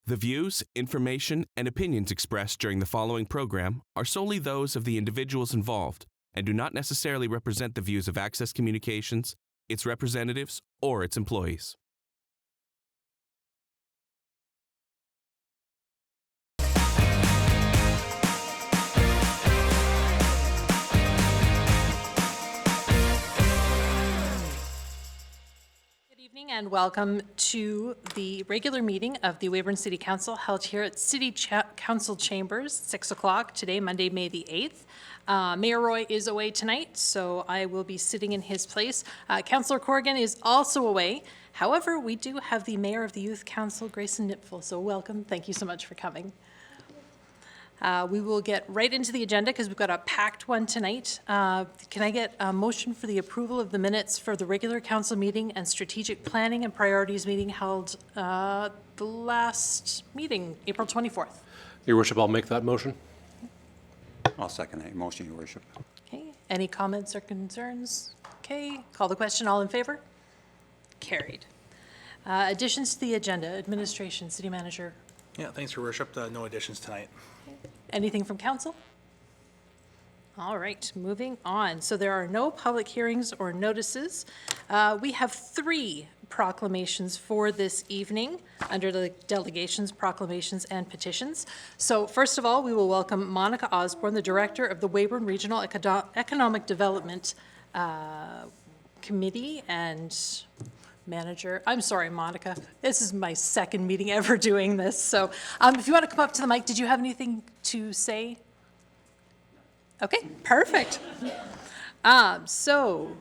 The views, information, and opinions expressed during the following program are solely those of the individuals involved and do not necessarily represent the views of Access Communications, its representatives, or its employees. Good evening and welcome to the regular meeting of the Weyburn City Council held here at City Council Chambers, 6 o'clock today, Monday, May the 8th. Mayor Roy is away tonight, so I will be sitting in his place. Councillor Corrigan is also away. However, we do have the Mayor of the Youth Council, Grayson Nipfel, so welcome. Thank you so much for coming. We will get right into the agenda because we've got a packed one tonight. Can I get a motion for the approval of the minutes for the regular council meeting and strategic planning and priorities meeting held the last meeting, April 24th? Your Worship, I'll make that motion. I'll second that motion, Your Worship. Okay, any comments or concerns? Okay, call the question, all in favor? Carried. Additions to the agenda, administration, city manager. Yeah, thanks, Your Worship. No additions tonight. Anything from council? All right, moving on. So there are no public hearings or notices. We have 3 proclamations for this evening under the delegations, proclamations, and petitions. So first of all, we will welcome Monica Osborne, the Director of the Weyburn Regional Economic Development Committee and Manager. I'm sorry, Monica. This is my second meeting ever doing this. So if you want to come up to the mic, did you have anything to say? Okay, perfect. So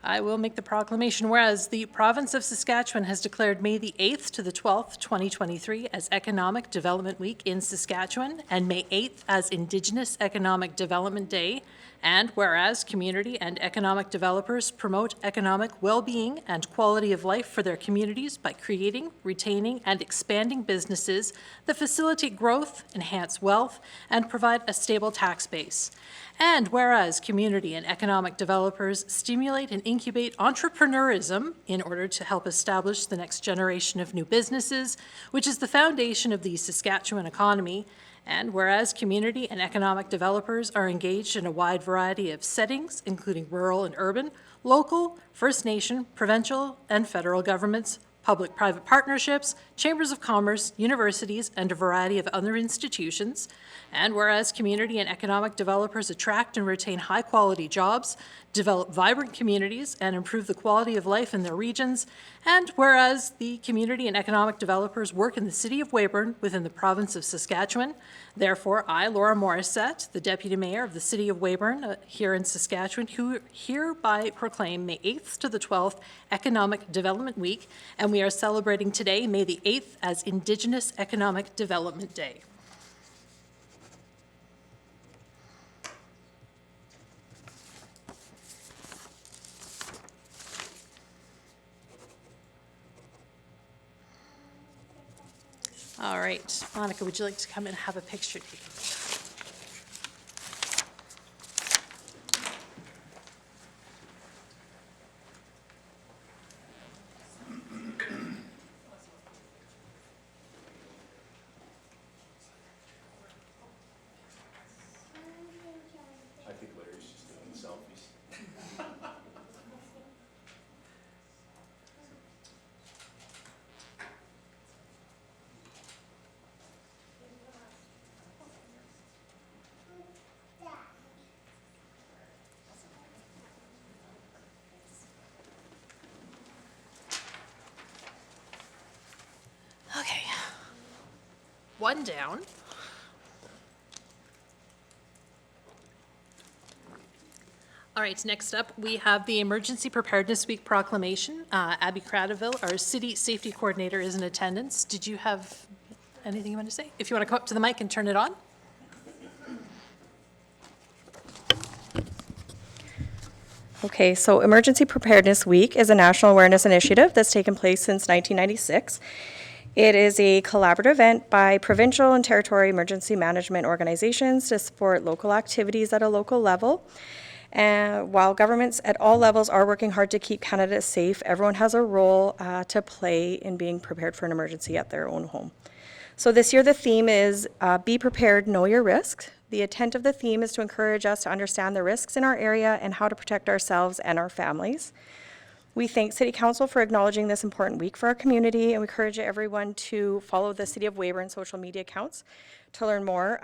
I will make the proclamation. Whereas the province of Saskatchewan has declared May the 8th to the 12th, 2023 as Economic Development Week in Saskatchewan and May 8th as Indigenous Economic Development Day. And whereas community and economic developers promote economic well-being and quality of life for their communities by creating, retaining, and expanding businesses that facilitate growth, enhance wealth, and provide a stable tax base. And whereas community and economic developers stimulate and incubate entrepreneurism in order to help establish the next generation of new businesses, which is the foundation of the Saskatchewan economy. And whereas community and economic developers are engaged in a wide variety of settings, including rural and urban, local, First Nation, provincial, and federal governments, public-private partnerships, chambers of commerce, universities, and a variety of other institutions. And whereas community and economic developers attract and retain high-quality jobs, develop vibrant communities, and improve the quality of life in their regions. And whereas the community and economic developers work in the city of Weyburn within the province of Saskatchewan, therefore I, Laura Morissette, the Deputy Mayor of the city of Weyburn here in Saskatchewan, who hereby proclaim May 8th to the 12th Economic Development Week, and we are celebrating today, May the 8th, as Indigenous Economic Development Day. All right, Monica, would you like to come and have a picture taken? I think Larry's just doing selfies. Okay. One down. All right, next up, we have the Emergency Preparedness Week proclamation. Abby Cradaville, our City Safety Coordinator, is in attendance. Did you have anything you want to say? If you want to come up to the mic and turn it on. Okay, so Emergency Preparedness Week is a national awareness initiative that's taken place since 1996. It is a collaborative event by provincial and territory emergency management organizations to support local activities at a local level. And while governments at all levels are working hard to keep Canada safe, everyone has a role to play in being prepared for an emergency at their own home. So this year the theme is Be Prepared, Know Your Risks. The intent of the theme is to encourage us to understand the risks in our area and how to protect ourselves and our families. We thank City Council for acknowledging this important week for our community, and we encourage everyone to follow the City of Weyburn social media accounts to learn more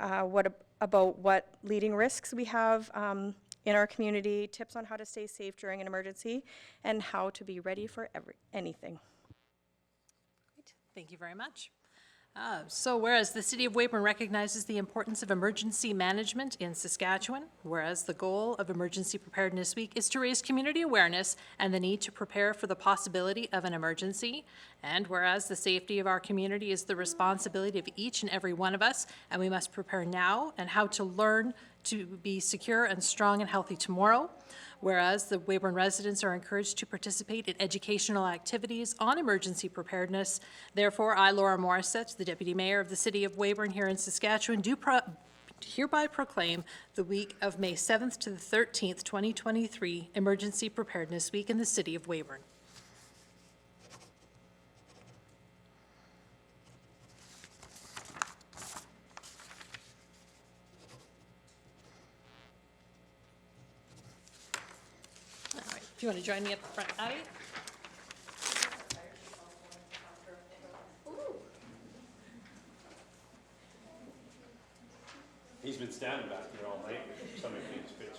about what leading risks we have in our community, tips on how to stay safe during an emergency, and how to be ready for anything. Thank you very much. So whereas the City of Weyburn recognizes the importance of emergency management in Saskatchewan, whereas the goal of Emergency Preparedness Week is to raise community awareness and the need to prepare for the possibility of an emergency, and whereas the safety of our community is the responsibility of each and every one of us, and we must prepare now and how to learn to be secure and strong and healthy tomorrow, whereas the Weyburn residents are encouraged to participate in educational activities on emergency preparedness. Therefore, I, Laura Morissette, the Deputy Mayor of the City of Weyburn here in Saskatchewan, do hereby proclaim the week of May 7th to the 13th, 2023, Emergency Preparedness Week in the City of Weyburn. Do you want to join me up the front, Abby? He's been standing back there all night, somebody takes pictures.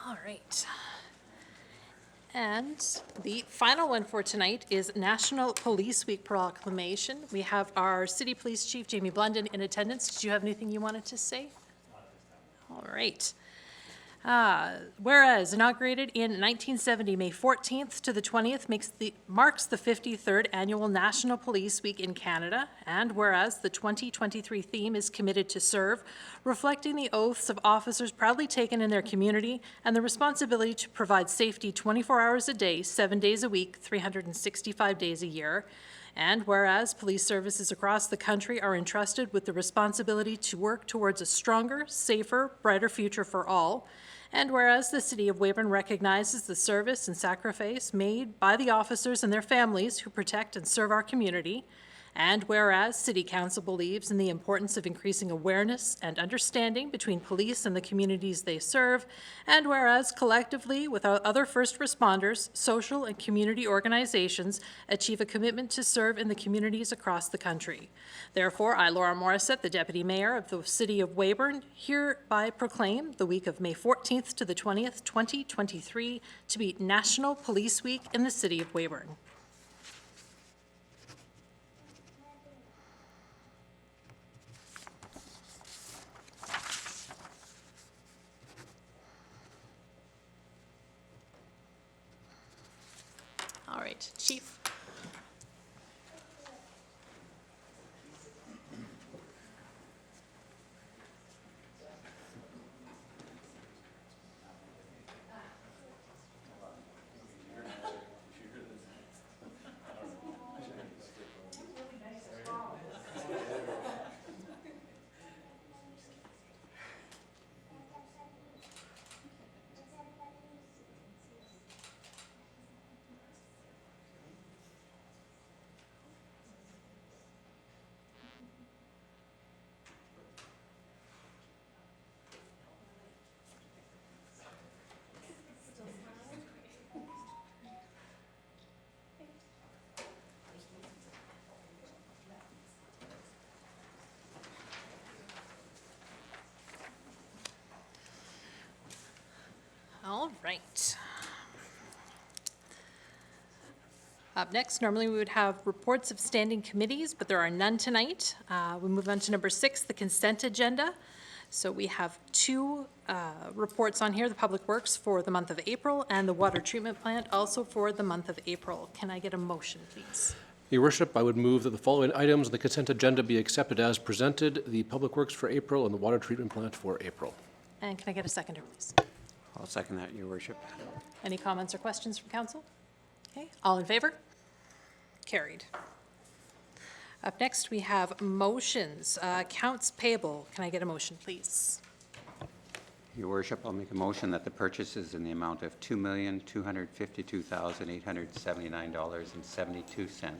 All right. And the final one for tonight is National Police Week proclamation. We have our City Police Chief, Jamie Blunden, in attendance. Did you have anything you wanted to say? All right. Whereas inaugurated in 1970, May 14th to the 20th marks the 53rd Annual National Police Week in Canada, and whereas the 2023 theme is Committed to Serve, reflecting the oaths of officers proudly taken in their community and the responsibility to provide safety 24 hours a day, 7 days a week, 365 days a year. And whereas police services across the country are entrusted with the responsibility to work towards a stronger, safer, brighter future for all, and whereas the City of Weyburn recognizes the service and sacrifice made by the officers and their families who protect and serve our community, and whereas City Council believes in the importance of increasing awareness and understanding between police and the communities they serve, and whereas collectively with our other first responders, social and community organizations achieve a commitment to serve in the communities across the country. Therefore, I, Laura Morissette, the Deputy Mayor of the City of Weyburn, hereby proclaim the week of May 14th to the 20th, 2023 to be National Police Week in the City of Weyburn. All right, Chief. All right. Up next, normally we would have reports of standing committees, but there are none tonight. We move on to number 6, the consent agenda. So we have two reports on here, the Public Works for the month of April and the Water Treatment Plant also for the month of April. Can I get a motion, please? Your Worship, I would move that the following items on the consent agenda be accepted as presented: the Public Works for April and the Water Treatment Plant for April. And can I get a seconder, please? I'll second that, Your Worship. Any comments or questions from council? Okay, all in favor? Carried. Up next, we have motions. Accounts payable. Can I get a motion, please? Your Worship, I'll make a motion that the purchases in the amount of $2,252,879.72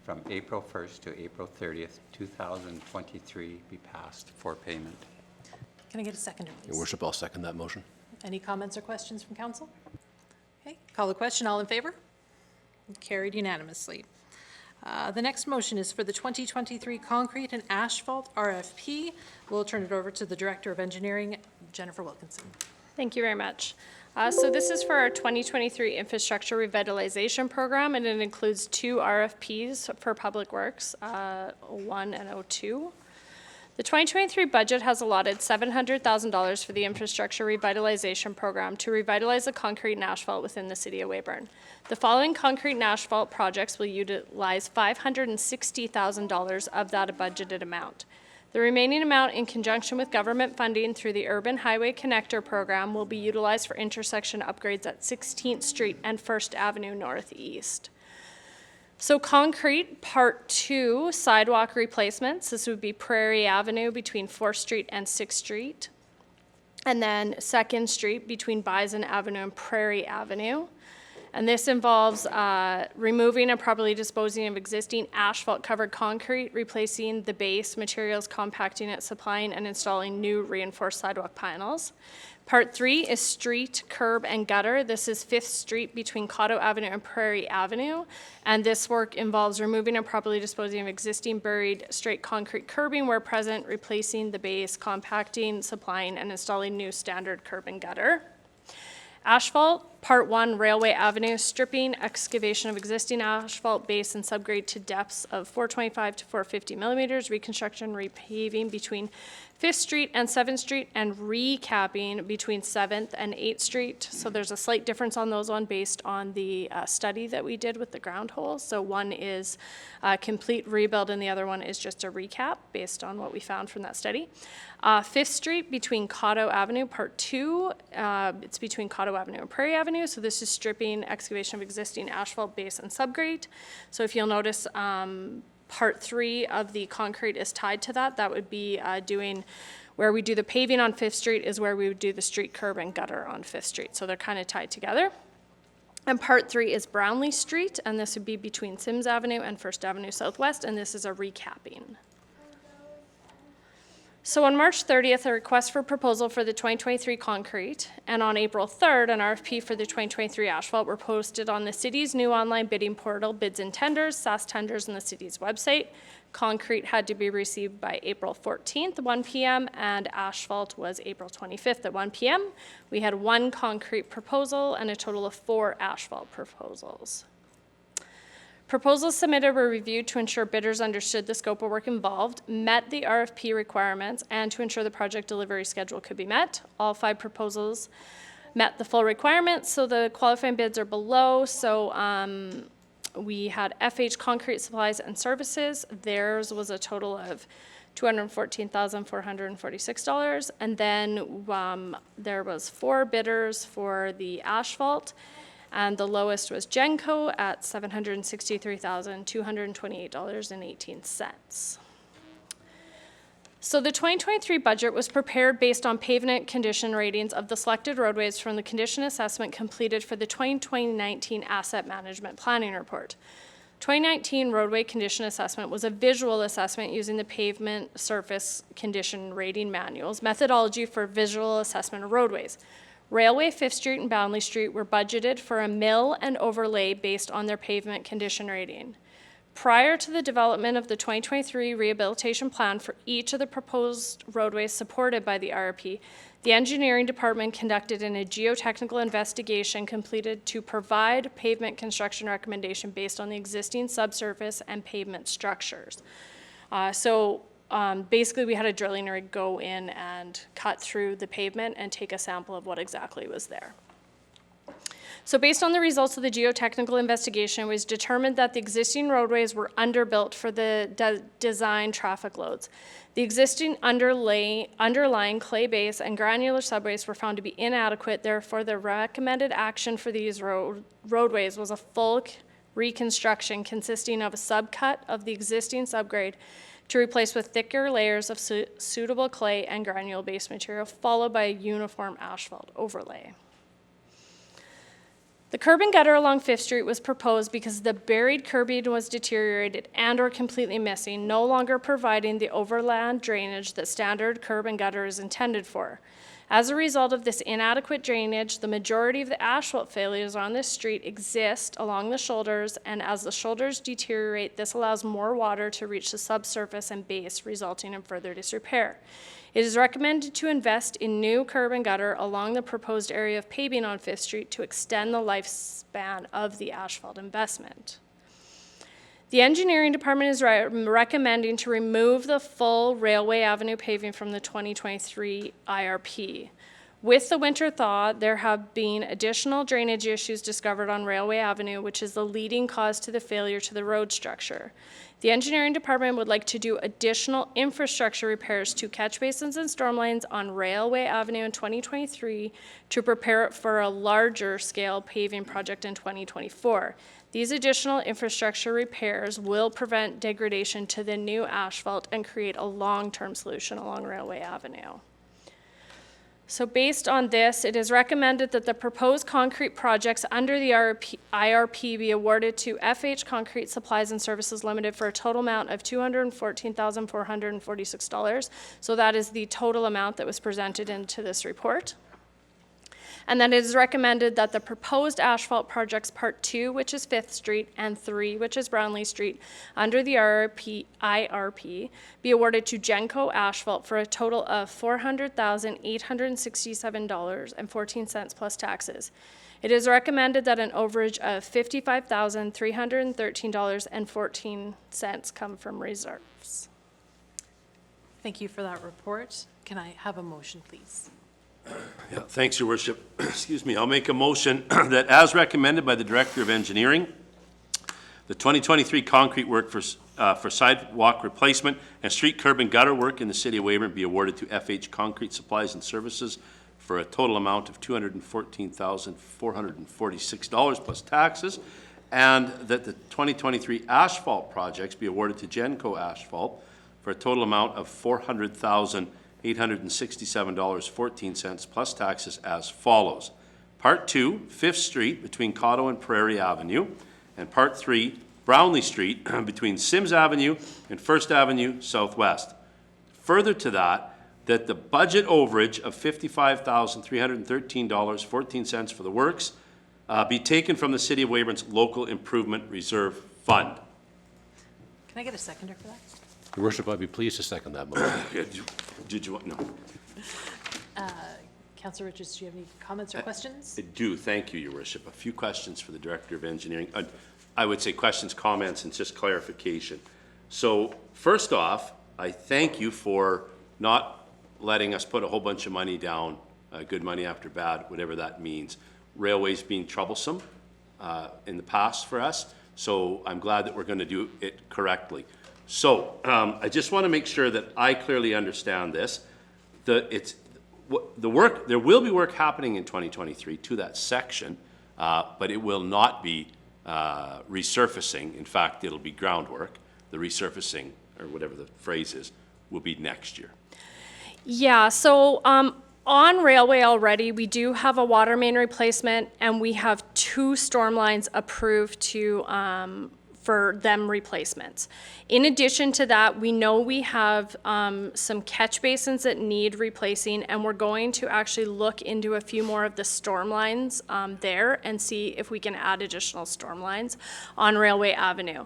from April 1st to April 30th, 2023 be passed for payment. Can I get a seconder, please? Your Worship, I'll second that motion. Any comments or questions from council? Okay, call the question. All in favor? Carried unanimously. The next motion is for the 2023 concrete and asphalt RFP. We'll turn it over to the Director of Engineering, Jennifer Wilkinson. Thank you very much. So this is for our 2023 Infrastructure Revitalization Program, and it includes 2 RFPs for Public Works, 01 and 02. The 2023 budget has allotted $700,000 for the Infrastructure Revitalization Program to revitalize the concrete and asphalt within the city of Weyburn. The following concrete and asphalt projects will utilize $560,000 of that budgeted amount. The remaining amount, in conjunction with government funding through the Urban Highway Connector Program, will be utilized for intersection upgrades at 16th Street and 1st Avenue Northeast. So concrete, part 2, sidewalk replacements. This would be Prairie Avenue between 4th Street and 6th Street. And then 2nd Street between Bison Avenue and Prairie Avenue. And this involves removing and properly disposing of existing asphalt-covered concrete, replacing the base materials, compacting it, supplying and installing new reinforced sidewalk panels. Part 3 is street, curb, and gutter. This is 5th Street between Cotto Avenue and Prairie Avenue. And this work involves removing and properly disposing of existing buried straight concrete curbing where present, replacing the base, compacting, supplying, and installing new standard curb and gutter. Asphalt, Part 1, Railway Avenue, stripping, excavation of existing asphalt base and subgrade to depths of 425 to 450 millimeters, reconstruction, repaving between 5th Street and 7th Street, and recapping between 7th and 8th Street. So there's a slight difference on those one based on the study that we did with the ground holes. So one is a complete rebuild and the other one is just a recap based on what we found from that study. 5th Street between Cotto Avenue, Part 2, it's between Cotto Avenue and Prairie Avenue. So this is stripping, excavation of existing asphalt base and subgrade. So if you'll notice, Part 3 of the concrete is tied to that. That would be doing, where we do the paving on 5th Street is where we would do the street curb and gutter on 5th Street. So they're kind of tied together. And Part 3 is Brownlee Street, and this would be between Sims Avenue and 1st Avenue Southwest, and this is a recapping. So on March 30th, a request for proposal for the 2023 concrete, and on April 3rd, an RFP for the 2023 asphalt were posted on the city's new online bidding portal, Bids and Tenders, SAS Tenders, and the city's website. Concrete had to be received by April 14th, 1 p.m., and asphalt was April 25th at 1 p.m. We had 1 concrete proposal and a total of 4 asphalt proposals. Proposals submitted were reviewed to ensure bidders understood the scope of work involved, met the RFP requirements, and to ensure the project delivery schedule could be met. All 5 proposals met the full requirements, so the qualifying bids are below. So we had FH Concrete Supplies and Services. Theirs was a total of $214,446. And then there was 4 bidders for the asphalt. And the lowest was Genco at $763,228.18. So the 2023 budget was prepared based on pavement condition ratings of the selected roadways from the condition assessment completed for the 2019 Asset Management Planning Report. 2019 roadway condition assessment was a visual assessment using the pavement surface condition rating manual's methodology for visual assessment of roadways. Railway, 5th Street, and Brownlee Street were budgeted for a mill and overlay based on their pavement condition rating. Prior to the development of the 2023 rehabilitation plan for each of the proposed roadways supported by the RRP, the engineering department conducted a geotechnical investigation completed to provide pavement construction recommendation based on the existing subsurface and pavement structures. Basically, we had a drilling rig go in and cut through the pavement and take a sample of what exactly was there. So based on the results of the geotechnical investigation, it was determined that the existing roadways were underbuilt for the design traffic loads. The existing underlying clay base and granular subways were found to be inadequate. Therefore, the recommended action for these roadways was a full reconstruction consisting of a subcut of the existing subgrade to replace with thicker layers of suitable clay and granule base material, followed by a uniform asphalt overlay. The curb and gutter along 5th Street was proposed because the buried curbing was deteriorated and or completely missing, no longer providing the overland drainage that standard curb and gutter is intended for. As a result of this inadequate drainage, the majority of the asphalt failures on this street exist along the shoulders, and as the shoulders deteriorate, this allows more water to reach the subsurface and base, resulting in further disrepair. It is recommended to invest in new curb and gutter along the proposed area of paving on 5th Street to extend the lifespan of the asphalt investment. The engineering department is recommending to remove the full Railway Avenue paving from the 2023 IRP. With the winter thaw, there have been additional drainage issues discovered on Railway Avenue, which is the leading cause to the failure to the road structure. The engineering department would like to do additional infrastructure repairs to catch basins and storm lines on Railway Avenue in 2023 to prepare it for a larger scale paving project in 2024. These additional infrastructure repairs will prevent degradation to the new asphalt and create a long-term solution along Railway Avenue. So based on this, it is recommended that the proposed concrete projects under the IRP be awarded to FH Concrete Supplies and Services Limited for a total amount of $214,446. So that is the total amount that was presented into this report. And then it is recommended that the proposed asphalt projects Part 2, which is 5th Street, and 3, which is Brownlee Street, under the IRP, be awarded to Genco Asphalt for a total of $400,867.14 plus taxes. It is recommended that an overage of $55,313.14 come from reserves. Thank you for that report. Can I have a motion, please? Yeah, thanks, Your Worship. Excuse me. I'll make a motion that, as recommended by the Director of Engineering, the 2023 concrete work for sidewalk replacement and street curb and gutter work in the City of Weyburn be awarded to FH Concrete Supplies and Services for a total amount of $214,446 plus taxes, and that the 2023 asphalt projects be awarded to Genco Asphalt for a total amount of $400,867.14 plus taxes as follows. Part 2, 5th Street between Cotto and Prairie Avenue, and Part 3, Brownlee Street between Sims Avenue and 1st Avenue Southwest. Further to that the budget overage of $55,313.14 for the works be taken from the City of Weyburn's Local Improvement Reserve Fund. Can I get a seconder for that? Your Worship, I'd be pleased to second that motion. Did you want? No. Councillor Richards, do you have any comments or questions? I do. Thank you, Your Worship. A few questions for the Director of Engineering. I would say questions, comments, and just clarification. So first off, I thank you for not letting us put a whole bunch of money down, good money after bad, whatever that means. Railways being troublesome in the past for us, so I'm glad that we're going to do it correctly. So I just want to make sure that I clearly understand this. The work, there will be work happening in 2023 to that section, but it will not be resurfacing. In fact, it'll be groundwork. The resurfacing, or whatever the phrase is, will be next year. Yeah, so on Railway already, we do have a water main replacement, and we have 2 storm lines approved to for them replacements. In addition to that, we know we have some catch basins that need replacing, and we're going to actually look into a few more of the storm lines there and see if we can add additional storm lines on Railway Avenue.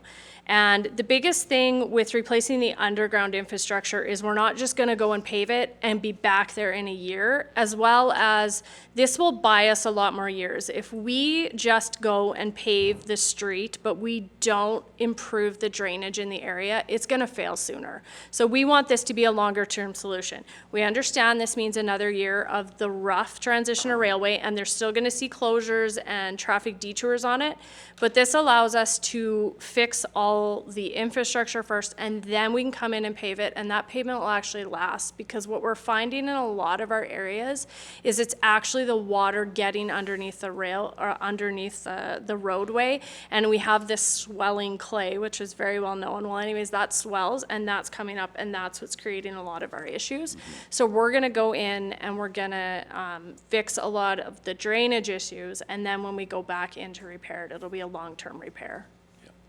And the biggest thing with replacing the underground infrastructure is we're not just going to go and pave it and be back there in a year, as well as this will buy us a lot more years. If we just go and pave the street, but we don't don't improve the drainage in the area, it's going to fail sooner. So we want this to be a longer-term solution. We understand this means another year of the rough transition to railway, and they're still going to see closures and traffic detours on it, but this allows us to fix all the infrastructure first, and then we can come in and pave it, and that pavement will actually last, because what we're finding in a lot of our areas is it's actually the water getting underneath the rail or underneath the roadway, and we have this swelling clay, which is very well known. Well, anyways, that swells, and that's coming up, and that's what's creating a lot of our issues. So we're gonna go in and we're gonna fix a lot of the drainage issues, and then when we go back in to repair it, it'll be a long-term repair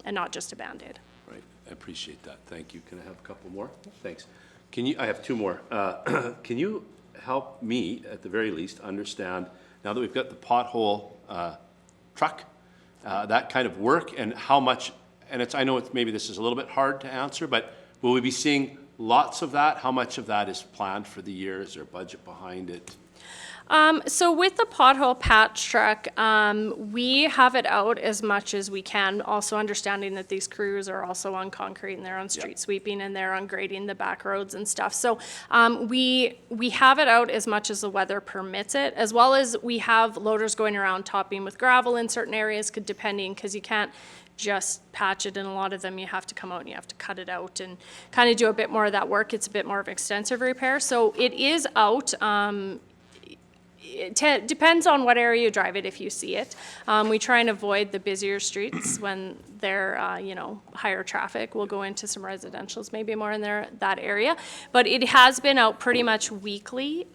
and not just a Band-Aid. Right, I appreciate that. Thank you. Can I have a couple more? Thanks. I have two more. Can you help me, at the very least, understand, now that we've got the pothole truck, that kind of work, and how much, and I know maybe this is a little bit hard to answer, but will we be seeing lots of that? How much of that is planned for the year? Is there a budget behind it? So with the pothole patch truck, we have it out as much as we can, also understanding that these crews are also on concrete and they're on street sweeping and they're on grading the back roads and stuff. So we have it out as much as the weather permits it, as well as we have loaders going around topping with gravel in certain areas, depending, because you can't just patch it. In a lot of them, you have to come out and you have to cut it out and kind of do a bit more of that work. It's a bit more of an extensive repair. So it is out. It depends on what area you drive it, if you see it. We try and avoid the busier streets when they're, higher traffic. We'll go into some residentials, maybe more in that area. But it has been out pretty much weekly,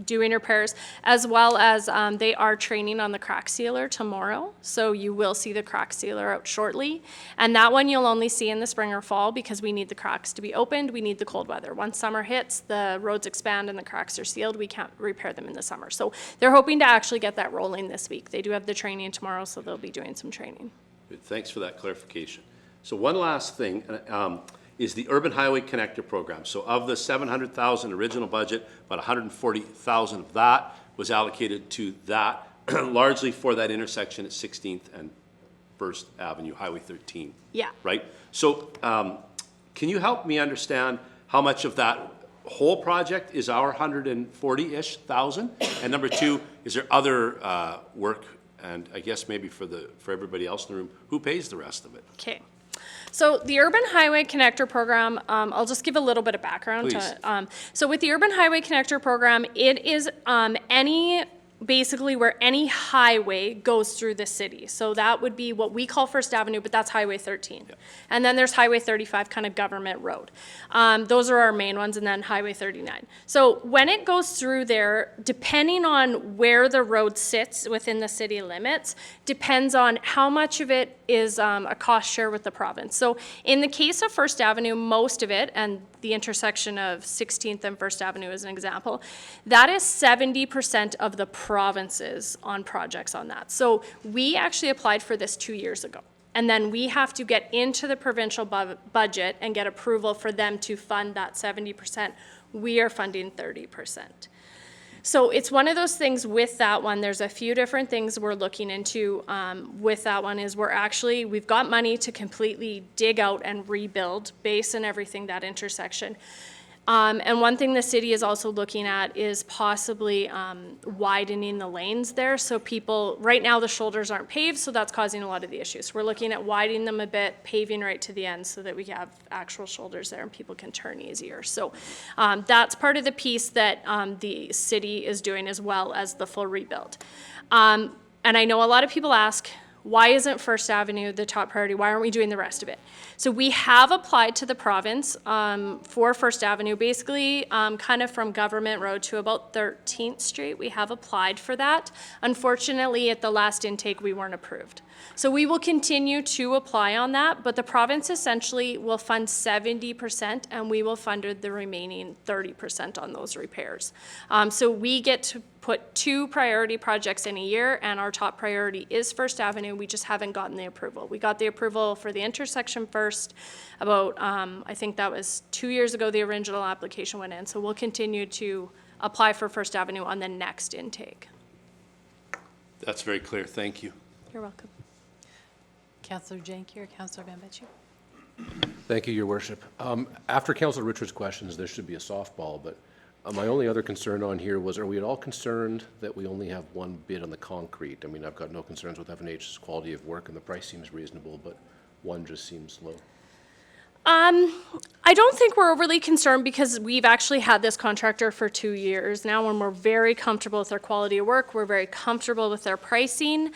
doing repairs, as well as they are training on the crack sealer tomorrow. So you will see the crack sealer out shortly. And that one you'll only see in the spring or fall, because we need the cracks to be opened. We need the cold weather. Once summer hits, the roads expand and the cracks are sealed. We can't repair them in the summer. So they're hoping to actually get that rolling this week. They do have the training tomorrow, so they'll be doing some training. Good. Thanks for that clarification. So one last thing, is the Urban Highway Connector Program. So of the $700,000 original budget, about $140,000 of that was allocated to that, largely for that intersection at 16th and 1st Avenue, Highway 13. Yeah. Right? So can you help me understand how much of that whole project is our 140-ish thousand? And number two, is there other work, and I guess maybe for everybody else in the room, who pays the rest of it? Okay. So the Urban Highway Connector Program, I'll just give a little bit of background. Please. So with the Urban Highway Connector Program, it is basically where any highway goes through the city. So that would be what we call First Avenue, but that's Highway 13. Yep. And then there's Highway 35, kind of government road. Those are our main ones, and then Highway 39. So when it goes through there, depending on where the road sits within the city limits, depends on how much of it is a cost share with the province. So in the case of First Avenue, most of it, and the intersection of 16th and First Avenue is an example, that is 70% of the provinces on projects on that. So we actually applied for this 2 years ago. And then we have to get into the provincial budget and get approval for them to fund that 70%. We are funding 30%. So it's one of those things with that one. There's a few different things we're looking into with that one. Is we've got money to completely dig out and rebuild base and everything, that intersection. And one thing the city is also looking at is possibly widening the lanes there. So people, right now the shoulders aren't paved, so that's causing a lot of the issues. We're looking at widening them a bit, paving right to the end so that we have actual shoulders there and people can turn easier. So that's part of the piece that the city is doing, as well as the full rebuild. And I know a lot of people ask, why isn't First Avenue the top priority? Why aren't we doing the rest of it? So we have applied to the province for First Avenue, basically kind of from Government Road to about 13th Street. We have applied for that. Unfortunately, at the last intake, we weren't approved. So we will continue to apply on that, but the province essentially will fund 70% and we will fund the remaining 30% on those repairs. So we get to put 2 priority projects in a year, and our top priority is First Avenue. We just haven't gotten the approval. We got the approval for the intersection first about, I think that was 2 years ago the original application went in. So we'll continue to apply for First Avenue on the next intake. That's very clear. Thank you. You're welcome. Councillor Janke or Councillor Van Betchu? Thank you, Your Worship. After Councillor Richard's questions, there should be a softball, but my only other concern on here was, are we at all concerned that we only have one bid on the concrete? I mean, I've got no concerns with F&H's quality of work, and the price seems reasonable, but one just seems low. I don't think we're overly concerned because we've actually had this contractor for 2 years now, and we're very comfortable with their quality of work. We're very comfortable with their pricing.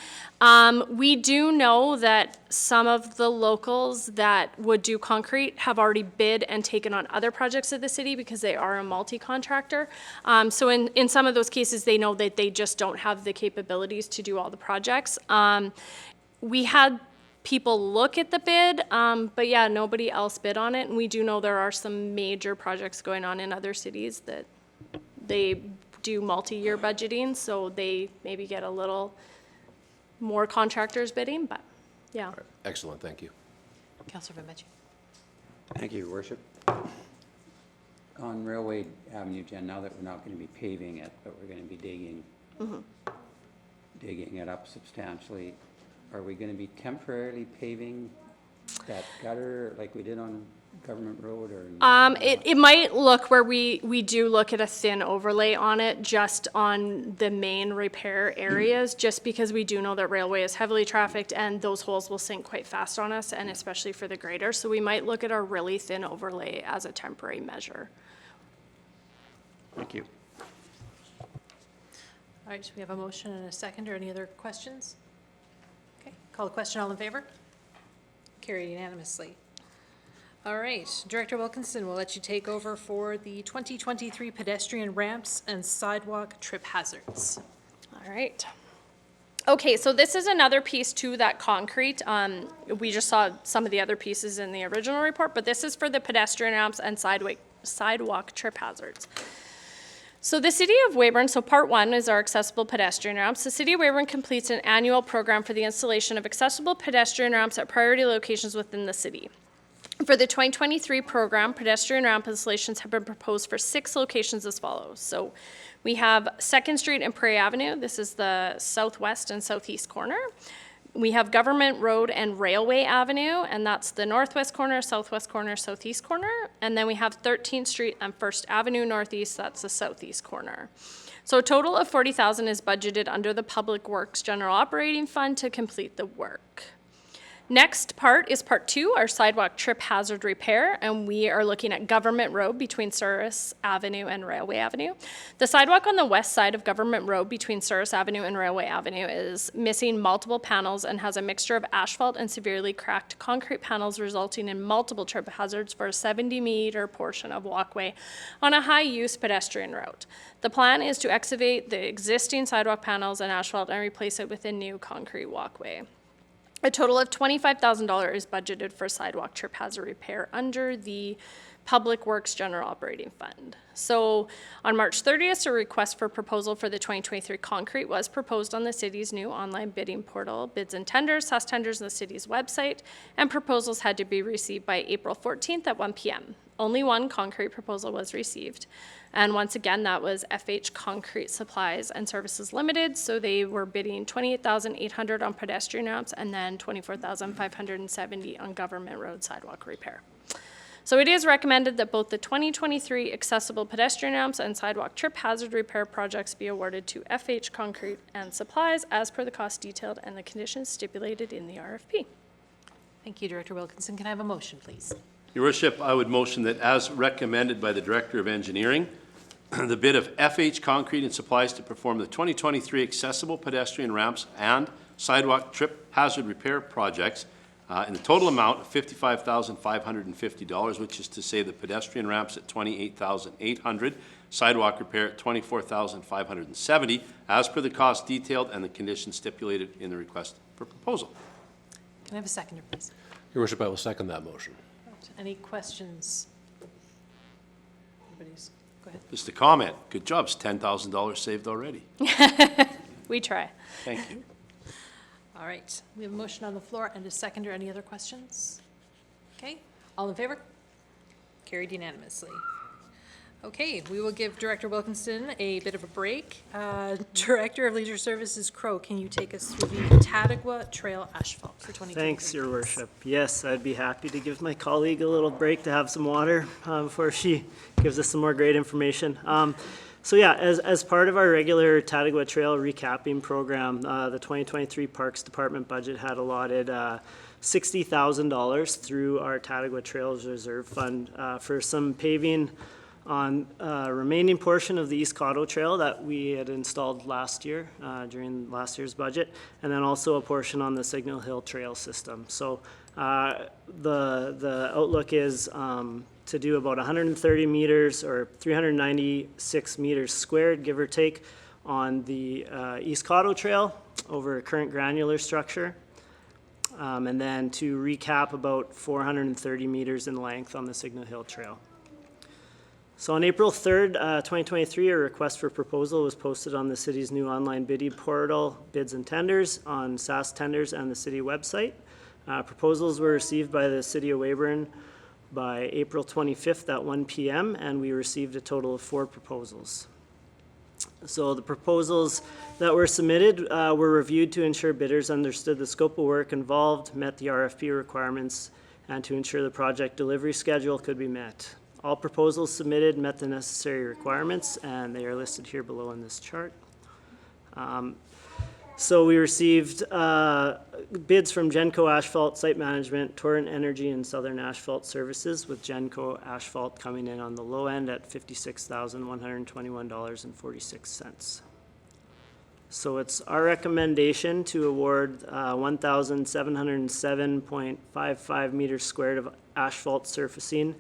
We do know that some of the locals that would do concrete have already bid and taken on other projects of the city because they are a multi-contractor. So in some of those cases, they know that they just don't have the capabilities to do all the projects. We had people look at the bid, but yeah, nobody else bid on it. And we do know there are some major projects going on in other cities that they do multi-year budgeting, so they maybe get a little more contractors bidding, but yeah. Excellent, thank you. Councillor Van Betchu? Thank you, Your Worship. On Railway Avenue, Jen, now that we're not going to be paving it, but we're going to be digging it up substantially, are we going to be temporarily paving that gutter like we did on Government Road, or? It might look where we do look at a thin overlay on it, just on the main repair areas, just because we do know that railway is heavily trafficked and those holes will sink quite fast on us, and especially for the grader. So we might look at a really thin overlay as a temporary measure. Thank you. All right, we have a motion and a second, or any other questions? Okay, call the question, all in favor? Carried unanimously. All right, Director Wilkinson, we'll let you take over for the 2023 pedestrian ramps and sidewalk trip hazards. All right. Okay, so this is another piece to that concrete. We just saw some of the other pieces in the original report, but this is for the pedestrian ramps and sidewalk trip hazards. So the City of Weyburn, so part one is our accessible pedestrian ramps. The City of Weyburn completes an annual program for the installation of accessible pedestrian ramps at priority locations within the city. For the 2023 program, pedestrian ramp installations have been proposed for 6 locations as follows. So we have 2nd Street and Prairie Avenue. This is the southwest and southeast corner. We have Government Road and Railway Avenue, and that's the northwest corner, southwest corner, southeast corner. And then we have 13th Street and 1st Avenue Northeast, that's the southeast corner. So a total of $40,000 is budgeted under the Public Works General Operating Fund to complete the work. Next part is part 2, our sidewalk trip hazard repair, and we are looking at Government Road between Souris Avenue and Railway Avenue. The sidewalk on the west side of Government Road between Souris Avenue and Railway Avenue is missing multiple panels and has a mixture of asphalt and severely cracked concrete panels, resulting in multiple trip hazards for a 70-meter portion of walkway on a high-use pedestrian route. The plan is to excavate the existing sidewalk panels and asphalt and replace it with a new concrete walkway. A total of $25,000 is budgeted for sidewalk trip hazard repair under the Public Works General Operating Fund. So on March 30th, a request for proposal for the 2023 concrete was proposed on the city's new online bidding portal. Bids and tenders, SAS tenders on the city's website, and proposals had to be received by April 14th at 1 p.m. Only one concrete proposal was received. And once again, that was FH Concrete Supplies and Services Limited. So they were bidding $28,800 on pedestrian ramps and then $24,570 on Government Road sidewalk repair. So it is recommended that both the 2023 accessible pedestrian ramps and sidewalk trip hazard repair projects be awarded to FH Concrete and Supplies as per the cost detailed and the conditions stipulated in the RFP. Thank you, Director Wilkinson. Can I have a motion, please? Your Worship, I would motion that as recommended by the Director of Engineering, the bid of FH Concrete and Supplies to perform the 2023 accessible pedestrian ramps and sidewalk trip hazard repair projects in the total amount of $55,550, which is to say the pedestrian ramps at $28,800, sidewalk repair at $24,570, as per the cost detailed and the conditions stipulated in the request for proposal. Can I have a seconder, please? Your Worship, I will second that motion. Any questions? Anybody's, go ahead. Just a comment. Good job. It's $10,000 saved already. We try. Thank you. All right, we have a motion on the floor and a seconder. Any other questions? Okay, all in favor? Carried unanimously. Okay, we will give Director Wilkinson a bit of a break. Director of Leisure Services, Crow, can you take us through the Tadagwa Trail asphalt for 2023? Thanks, Your Worship. Yes, I'd be happy to give my colleague a little break to have some water before she gives us some more great information. So yeah, as part of our regular Tadagwa Trail recapping program, the 2023 Parks Department budget had allotted $60,000 through our Tadagwa Trails Reserve Fund for some paving on remaining portion of the East Cotto Trail that we had installed last year during last year's budget, and then also a portion on the Signal Hill Trail system. So the outlook is to do about 130 meters or 396 meters squared, give or take, on the East Cotto Trail over a current granular structure. And then to recap about 430 meters in length on the Signal Hill Trail. So on April 3rd, 2023, a request for proposal was posted on the city's new online bidding portal, Bids and Tenders, on SAS Tenders and the city website. Proposals were received by the city of Weyburn by April 25th at 1 p.m. and we received a total of 4 proposals. So the proposals that were submitted were reviewed to ensure bidders understood the scope of work involved, met the RFP requirements, and to ensure the project delivery schedule could be met. All proposals submitted met the necessary requirements, and they are listed here below in this chart. So we received bids from Genco Asphalt Site Management, Torrent Energy, and Southern Asphalt Services, with Genco Asphalt coming in on the low end at $56,121.46. So it's our recommendation to award 1,707.55 meters squared of asphalt surfacing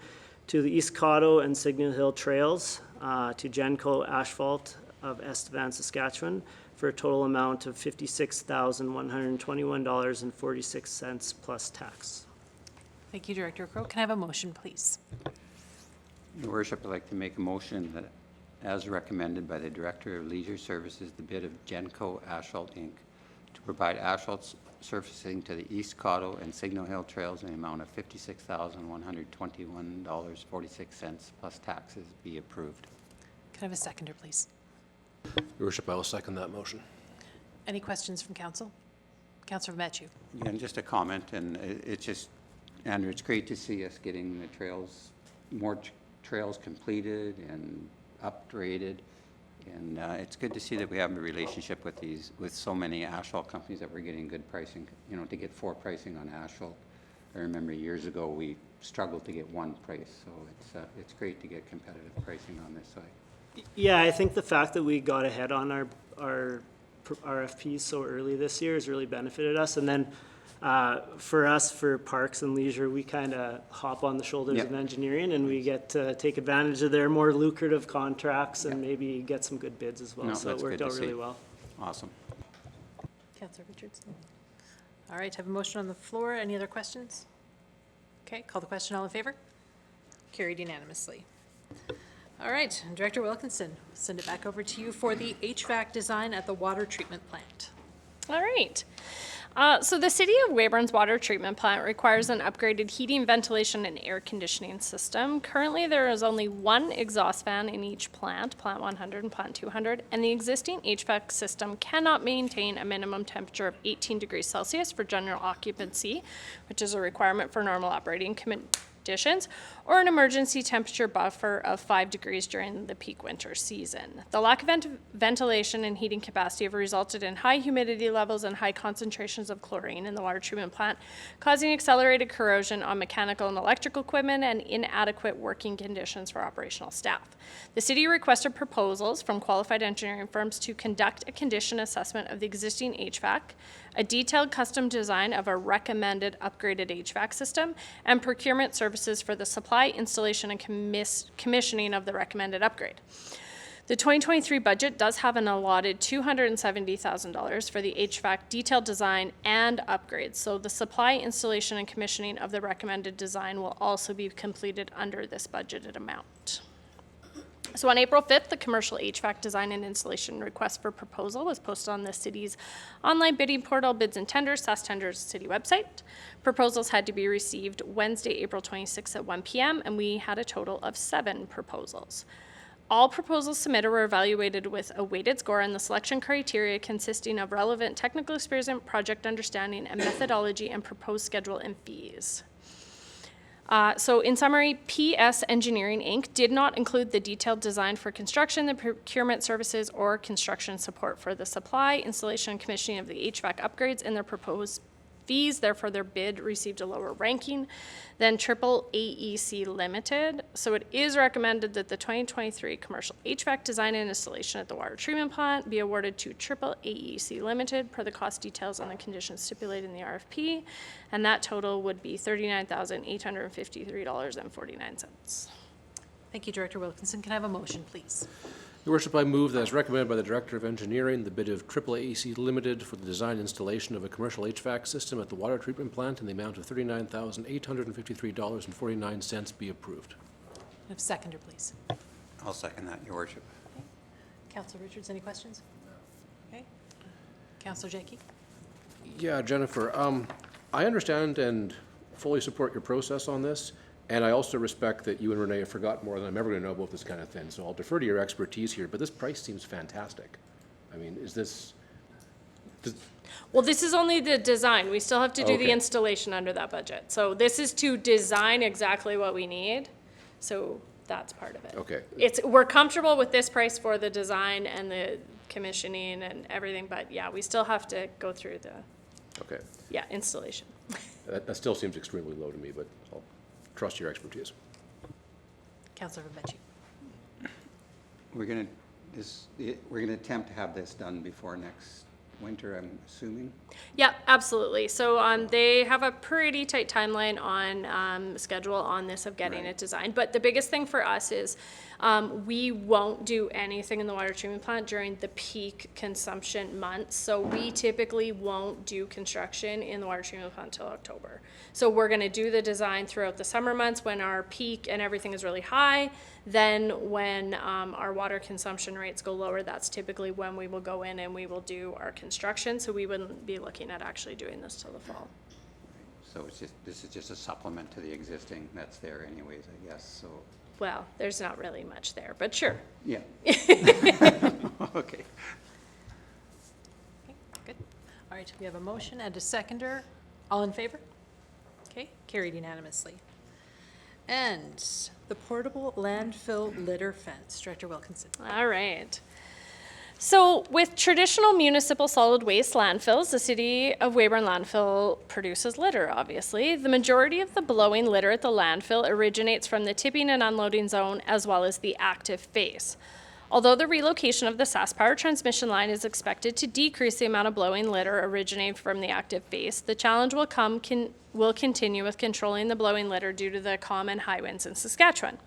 to the East Cotto and Signal Hill Trails, to Genco Asphalt of Estevan, Saskatchewan, for a total amount of $56,121.46 plus tax. Thank you, Director Crow. Can I have a motion, please? Your Worship, I'd like to make a motion that, as recommended by the Director of Leisure Services, the bid of Genco Asphalt Inc. to provide asphalt surfacing to the East Cotto and Signal Hill Trails in the amount of $56,121.46 plus taxes be approved. Can I have a seconder, please? Your Worship, I will second that motion. Any questions from council? Councillor Matthew. Yeah, and just a comment, and it's just, Andrew, it's great to see us getting the trails, more trails completed and upgraded. And it's good to see that we have a relationship with so many asphalt companies that we're getting good pricing, to get 4 pricing on asphalt. I remember years ago we struggled to get 1 price, so it's great to get competitive pricing on this side. Yeah, I think the fact that we got ahead on our RFPs so early this year has really benefited us. And then for us, for Parks and Leisure, we kind of hop on the shoulders of engineering, and we get to take advantage of their more lucrative contracts and maybe get some good bids as well. No, so it that's worked good out to really see. well. Awesome. Councillor Richardson. All right, have a motion on the floor. Any other questions? Okay, call the question. All in favor? Carried unanimously. All right, Director Wilkinson, send it back over to you for the HVAC design at the water treatment plant. All right. So the City of Weyburn's water treatment plant requires an upgraded heating, ventilation, and air conditioning system. Currently, there is only 1 exhaust fan in each plant, Plant 100 and Plant 200, and the existing HVAC system cannot maintain a minimum temperature of 18 degrees Celsius for general occupancy, which is a requirement for normal operating conditions, or an emergency temperature buffer of 5 degrees during the peak winter season. The lack of ventilation and heating capacity have resulted in high humidity levels and high concentrations of chlorine in the water treatment plant, causing accelerated corrosion on mechanical and electrical equipment and inadequate working conditions for operational staff. The city requested proposals from qualified engineering firms to conduct a condition assessment of the existing HVAC, a detailed custom design of a recommended upgraded HVAC system, and procurement services for the supply, installation, and commissioning of the recommended upgrade. The 2023 budget does have an allotted $270,000 for the HVAC detailed design and upgrades, so the supply, installation, and commissioning of the recommended design will also be completed under this budgeted amount. So on April 5th, the commercial HVAC design and installation request for proposal was posted on the city's online bidding portal, Bids and Tenders, SAS Tenders city website. Proposals had to be received Wednesday, April 26th at 1 p.m., and we had a total of 7 proposals. All proposals submitted were evaluated with a weighted score, and the selection criteria consisting of relevant technical experience, project understanding, and methodology, and proposed schedule and fees. So in summary, PS Engineering, Inc. did not include the detailed design for construction, the procurement services, or construction support for the supply, installation, and commissioning of the HVAC upgrades in their proposed fees. Therefore, their bid received a lower ranking than Triple AEC Limited. So it is recommended that the 2023 commercial HVAC design and installation at the water treatment plant be awarded to Triple AEC Limited per the cost details and the conditions stipulated in the RFP. And that total would be $39,853.49. Thank you, Director Wilkinson. Can I have a motion, please? Your worship, I move that as recommended by the Director of Engineering, the bid of AAAC Limited for the design and installation of a commercial HVAC system at the water treatment plant in the amount of $39,853.49 be approved. Can I have a seconder, please? I'll second that, Your Worship. Councillor Richards, any questions? Okay. Councillor Jekke? Yeah, Jennifer, I understand and fully support your process on this, and I also respect that you and Renee have forgotten more than I'm ever going to know about this kind of thing, so I'll defer to your expertise here, but this price seems fantastic. I mean, Well, this is only the design. We still have to do the Okay. installation under that budget. So this is to design exactly what we need. So that's part of it. Okay. We're comfortable with this price for the design and the commissioning and everything, but yeah, we still have to go through the, Okay. installation. That still seems extremely low to me, but I'll trust your expertise. Councillor Rebecci? We're gonna attempt to have this done before next winter, I'm assuming. Yeah, absolutely. So they have a pretty tight timeline on schedule on this of getting it designed. But the biggest thing for us is we won't do anything in the water treatment plant during the peak consumption months. So we typically won't do construction in the water treatment plant until October. So we're going to do the design throughout the summer months when our peak and everything is really high. Then when our water consumption rates go lower, that's typically when we will go in and we will do our construction. So we wouldn't be looking at actually doing this till the fall. So this is just a supplement to the existing that's there anyways, I guess, so. Well, there's not really much there, but sure. Yeah. Okay. Okay, good. All right, we have a motion and a seconder. All in favor? Okay, carried unanimously. And the portable landfill litter fence. Director Wilkinson. All right. So with traditional municipal solid waste landfills, the City of Weyburn landfill produces litter, obviously. The majority of the blowing litter at the landfill originates from the tipping and unloading zone as well as the active phase. Although the relocation of the SAS Power transmission line is expected to decrease the amount of blowing litter originating from the active phase, the challenge will continue with controlling the blowing litter due to the calm and high winds in Saskatchewan.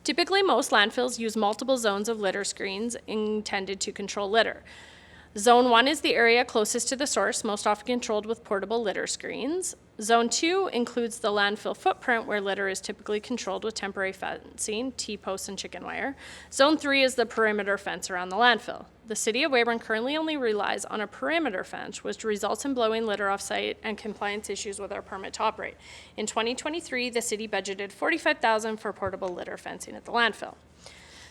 Typically, most landfills use multiple zones of litter screens intended to control litter. Zone 1 is the area closest to the source, most often controlled with portable litter screens. Zone 2 includes the landfill footprint, where litter is typically controlled with temporary fencing, T-posts, and chicken wire. Zone 3 is the perimeter fence around the landfill. The City of Weyburn currently only relies on a perimeter fence, which results in blowing litter off-site and compliance issues with our permit to operate. In 2023, the city budgeted $45,000 for portable litter fencing at the landfill.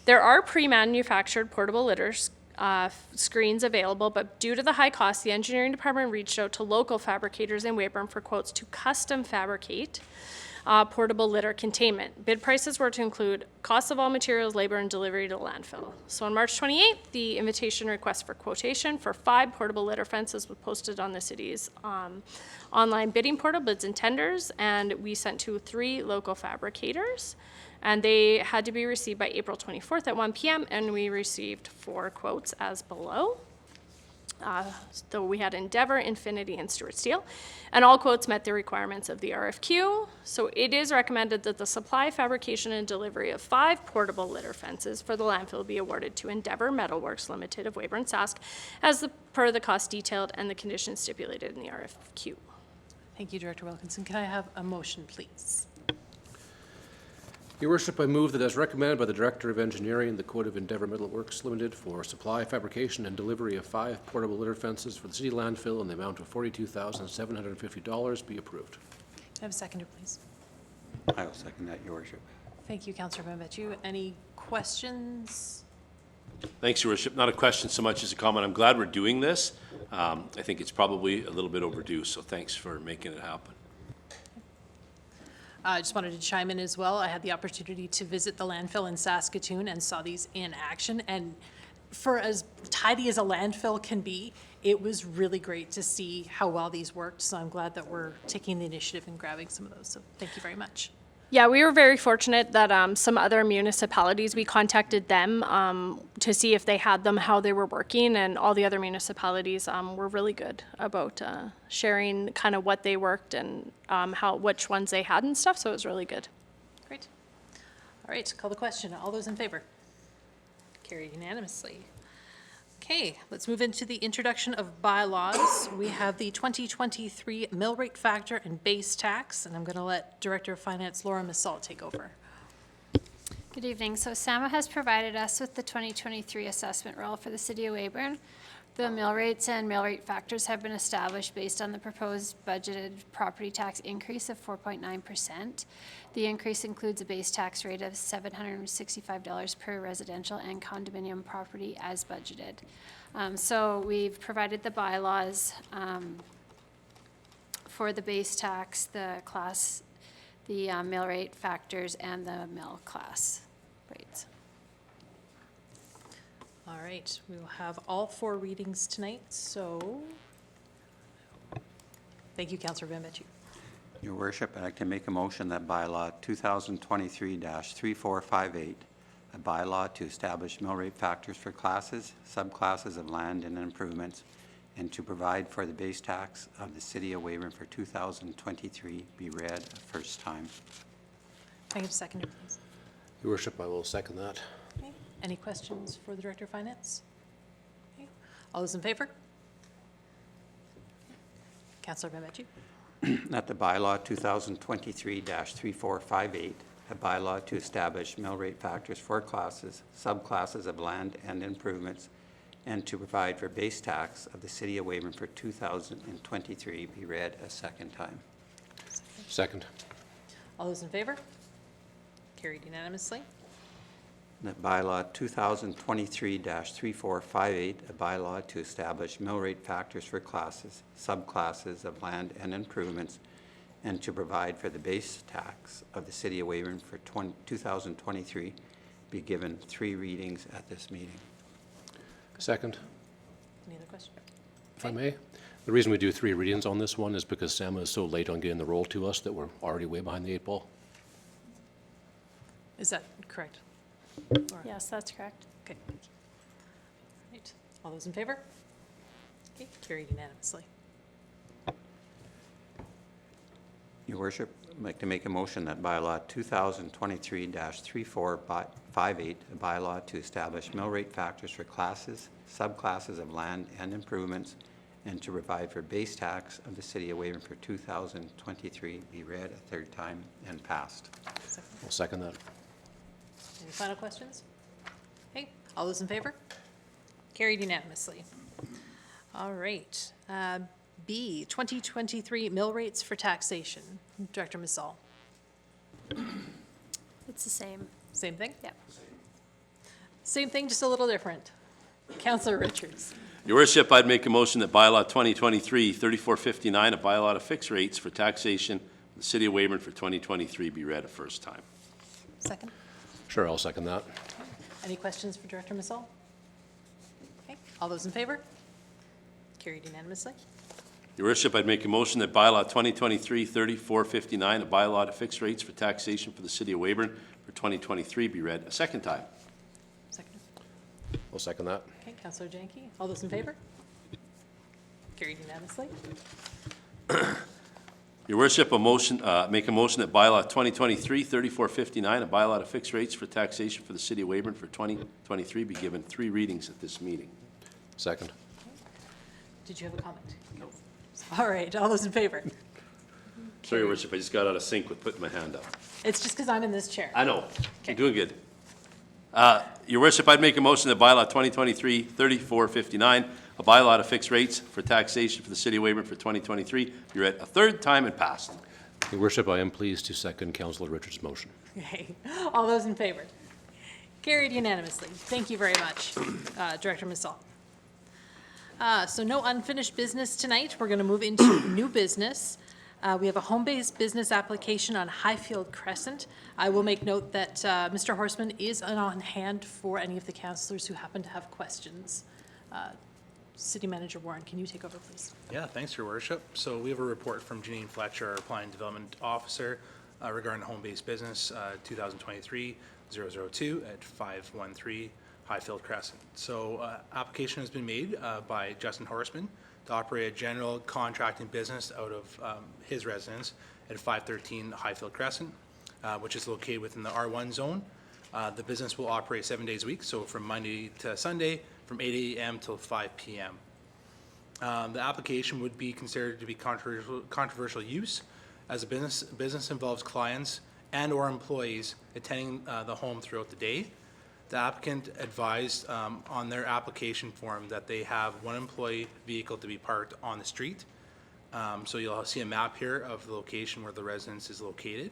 There are pre-manufactured portable litter screens available, but due to the high cost, the engineering department reached out to local fabricators in Weyburn for quotes to custom fabricate portable litter containment. Bid prices were to include costs of all materials, labor, and delivery to the landfill. So on March 28th, the invitation request for quotation for 5 portable litter fences was posted on the city's online bidding portal, Bids and Tenders, and we sent to 3 local fabricators. And they had to be received by April 24th at 1 p.m., and we received 4 quotes as below. So we had Endeavor, Infinity, and Stuart Steel, and all quotes met the requirements of the RFQ. So it is recommended that the supply, fabrication, and delivery of 5 portable litter fences for the landfill be awarded to Endeavor Metalworks Limited of Weyburn, Sask, per the cost detailed and the conditions stipulated in the RFQ. Thank you, Director Wilkinson. Can I have a motion, please? Your worship, I move that as recommended by the Director of Engineering, the quote of Endeavor Metalworks Limited for supply, fabrication, and delivery of 5 portable litter fences for the city landfill in the amount of $42,750 be approved. Can I have a seconder, please? I will second that, Your Worship. Thank you, Councillor Benbecci. Any questions? Thanks, Your Worship. Not a question so much as a comment. I'm glad we're doing this. I think it's probably a little bit overdue, so thanks for making it happen. I just wanted to chime in as well. I had the opportunity to visit the landfill in Saskatoon and saw these in action. And for as tidy as a landfill can be, it was really great to see how well these worked. So I'm glad that we're taking the initiative and grabbing some of those. So thank you very much. Yeah, we were very fortunate that some other municipalities, we contacted them to see if they had them, how they were working, and all the other municipalities were really good about sharing kind of what they worked and which ones they had and stuff, so it was really good. Great. All right, call the question. All those in favor? Carried unanimously. Okay, let's move into the introduction of bylaws. We have the 2023 mill rate factor and base tax, and I'm going to let Director of Finance Laura Massal take over. Good evening. So SAMA has provided us with the 2023 assessment roll for the City of Weyburn. The mill rates and mill rate factors have been established based on the proposed budgeted property tax increase of 4.9%. The increase includes a base tax rate of $765 per residential and condominium property as budgeted. So we've provided the bylaws for the base tax, the class, the mill rate factors, and the mill class rates. All right, we will have all 4 readings tonight, so thank you, Councillor Benbecci. Your Worship, I'd like to make a motion that bylaw 2023-3458, a bylaw to establish mill rate factors for classes, subclasses of land and improvements, and to provide for the base tax of the City of Weyburn for 2023 be read a first time. Can I get a seconder, please? Your Worship, I will second that. Okay. Any questions for the Director of Finance? Okay. All those in favor? Councillor Benbecci. That the bylaw 2023-3458, a bylaw to establish mill rate factors for classes, subclasses of land and improvements, and to provide for base tax of the City of Weyburn for 2023 be read a second time. Second. All those in favor? Carried unanimously. That bylaw 2023-3458, a bylaw to establish mill rate factors for classes, subclasses of land and improvements, and to provide for the base tax of the City of Weyburn for 2023 be given 3 readings at this meeting. Second, Any other questions? if I may. The reason we do 3 readings on this one is because SAMA is so late on getting the roll to us that we're already way behind the 8 ball. Is that correct? Yes, that's correct. Okay. Right. All those in favor? Okay, carried unanimously. Your Worship, I'd like to make a motion that bylaw 2023-3458, a bylaw to establish mill rate factors for classes, subclasses of land and improvements, and to provide for base tax of the City of Weyburn for 2023 be read a 3rd time and passed. I'll second that. Any final questions? Okay, all those in favor? Carried unanimously. All right. B, 2023 mill rates for taxation. Director Massal. It's the same. Same thing? Yep. Same thing, just a little different. Councillor Richards. Your Worship, I'd make a motion that bylaw 2023-3459, a bylaw to fix rates for taxation of the City of Weyburn for 2023 be read a first time. Second. Sure, I'll second that. Any questions for Director Massal? Okay, all those in favor? Carried unanimously. Your Worship, I'd make a motion that bylaw 2023-3459, a bylaw to fix rates for taxation for the City of Weyburn for 2023 be read a second time. Second. I'll second that. Okay, Councillor Janke. All those in favor? Carried unanimously. Your Worship, make a motion that bylaw 2023-3459, a bylaw to fix rates for taxation for the City of Weyburn for 2023 be given 3 readings at this meeting. Second. Did you have a comment? No. All right, all those in favor? Sorry, Your Worship, I just got out of sync with putting my hand up. It's just because I'm in this chair. I know. Okay. You're doing good. Your Worship, I'd make a motion that bylaw 2023-3459, a bylaw to fix rates for taxation for the City of Weyburn for 2023 be read a 3rd time and passed. Your worship, I am pleased to second Councillor Richards' motion. Okay, all those in favor? Carried unanimously. Thank you very much, Director Massal. So no unfinished business tonight. We're going to move into new business. We have a home-based business application on Highfield Crescent. I will make note that Mr. Horseman is on hand for any of the councillors who happen to have questions. City Manager Warren, can you take over, please? Yeah, thanks, Your Worship. So we have a report from Janine Fletcher, our Planning Development Officer, regarding the home-based business 2023-002 at 513 Highfield Crescent. So application has been made by Justin Horseman to operate a general contracting business out of his residence at 513 Highfield Crescent, which is located within the R1 zone. The business will operate 7 days a week, so from Monday to Sunday, from 8 a.m. till 5 p.m. The application would be considered to be controversial use, as a business involves clients and or employees attending the home throughout the day. The applicant advised on their application form that they have one employee vehicle to be parked on the street. So you'll see a map here of the location where the residence is located.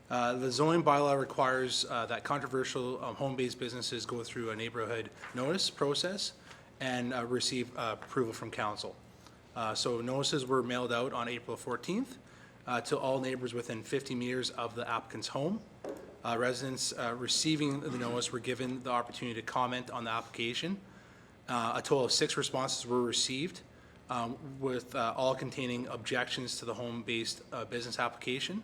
The zoning bylaw requires that controversial home-based businesses go through a neighborhood notice process and receive approval from council. So notices were mailed out on April 14th to all neighbors within 50 meters of the applicant's home. Residents receiving the notice were given the opportunity to comment on the application. A total of 6 responses were received, with all containing objections to the home-based business application.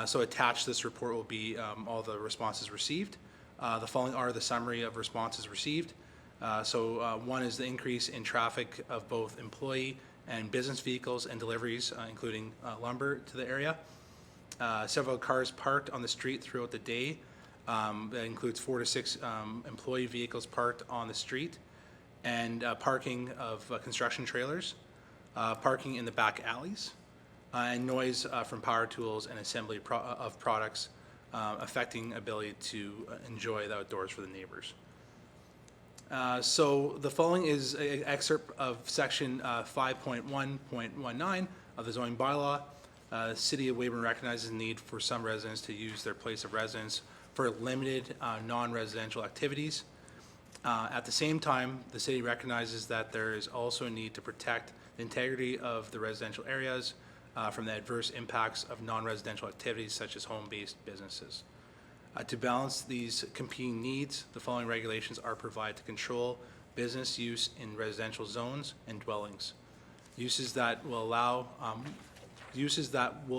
So attached to this report will be all the responses received. The following are the summary of responses received. One is the increase in traffic of both employee and business vehicles and deliveries, including lumber to the area. Several cars parked on the street throughout the day. That includes 4 to 6 employee vehicles parked on the street, and parking of construction trailers, parking in the back alleys, and noise from power tools and assembly of products affecting ability to enjoy the outdoors for the neighbors. So the following is an excerpt of section 5.1.19 of the zoning bylaw. The City of Weyburn recognizes the need for some residents to use their place of residence for limited non-residential activities. At the same time, the city recognizes that there is also a need to protect the integrity of the residential areas from the adverse impacts of non-residential activities such as home-based businesses. To balance these competing needs, the following regulations are provided to control business use in residential zones and dwellings. Uses that will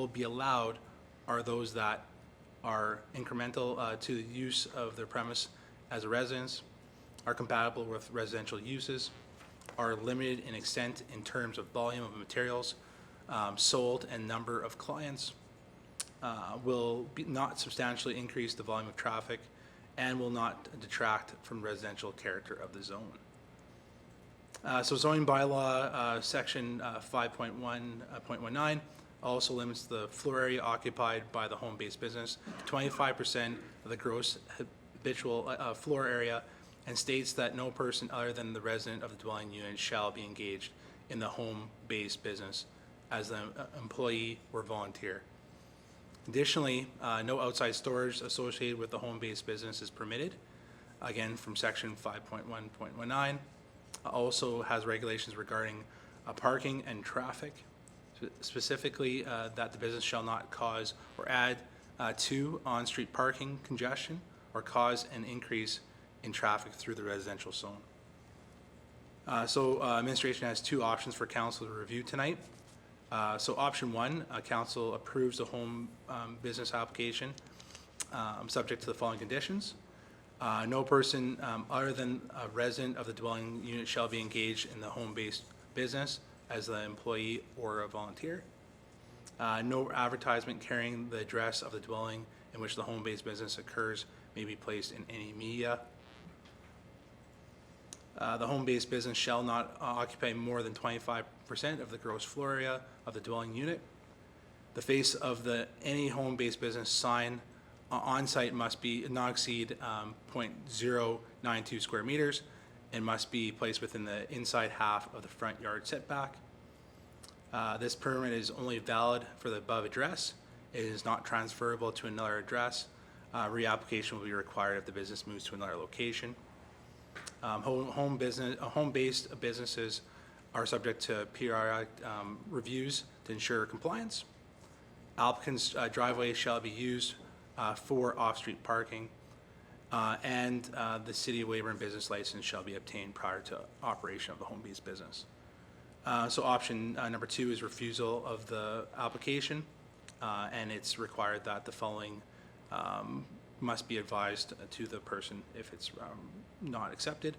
be allowed are those that are incremental to the use of their premise as a residence, are compatible with residential uses, are limited in extent in terms of volume of materials sold and number of clients, will not substantially increase the volume of traffic, and will not detract from residential character of the zone. So zoning bylaw section 5.1.19 also limits the floor area occupied by the home-based business to 25% of the gross habitual floor area, and states that no person other than the resident of the dwelling unit shall be engaged in the home-based business as an employee or volunteer. Additionally, no outside storage associated with the home-based business is permitted, again from section 5.1.19. Also has regulations regarding parking and traffic, specifically that the business shall not cause or add to on-street parking congestion or cause an increase in traffic through the residential zone. Administration has 2 options for council to review tonight. So option 1, council approves the home business application subject to the following conditions. No person other than a resident of the dwelling unit shall be engaged in the home-based business as an employee or a volunteer. No advertisement carrying the address of the dwelling in which the home-based business occurs may be placed in any media. The home-based business shall not occupy more than 25% of the gross floor area of the dwelling unit. The face of any home-based business sign on site must be not exceed 0.092 square meters, and must be placed within the inside half of the front yard setback. This permit is only valid for the above address. It is not transferable to another address. Reapplication will be required if the business moves to another location. Home-based businesses are subject to periodic reviews to ensure compliance. Applicant's driveway shall be used for off-street parking, and the City of Weyburn business license shall be obtained prior to operation of the home-based business. So option number 2 is refusal of the application, and it's required that the following must be advised to the person if it's not accepted.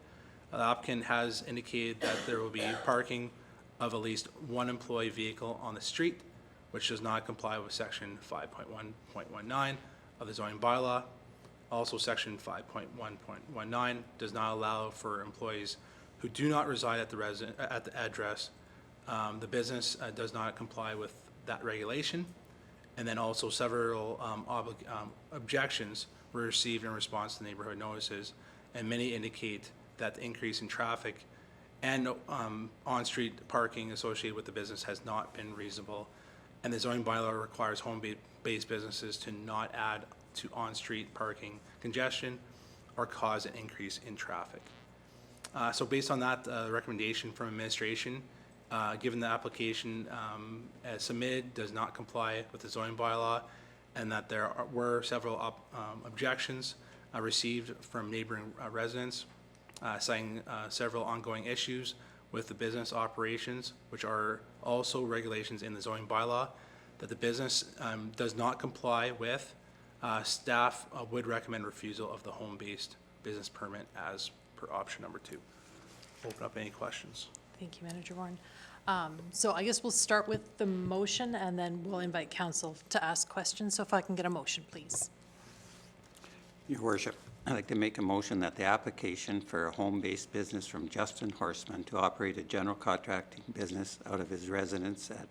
The applicant has indicated that there will be parking of at least one employee vehicle on the street, which does not comply with section 5.1.19 of the zoning bylaw. Also, section 5.1.19 does not allow for employees who do not reside at the address. The business does not comply with that regulation. And then also several objections were received in response to neighborhood notices, and many indicate that the increase in traffic and on-street parking associated with the business has not been reasonable, and the zoning bylaw requires home-based businesses to not add to on-street parking congestion or cause an increase in traffic. So based on that recommendation from administration, given the application as submitted does not comply with the zoning bylaw, and that there were several objections received from neighboring residents, citing several ongoing issues with the business operations, which are also regulations in the zoning bylaw, that the business does not comply with, staff would recommend refusal of the home-based business permit as per option number 2. Open up any questions. Thank you, Manager Warren. So I guess we'll start with the motion, and then we'll invite council to ask questions. So if I can get a motion, please. Your Worship, I'd like to make a motion that the application for a home-based business from Justin Horseman to operate a general contracting business out of his residence at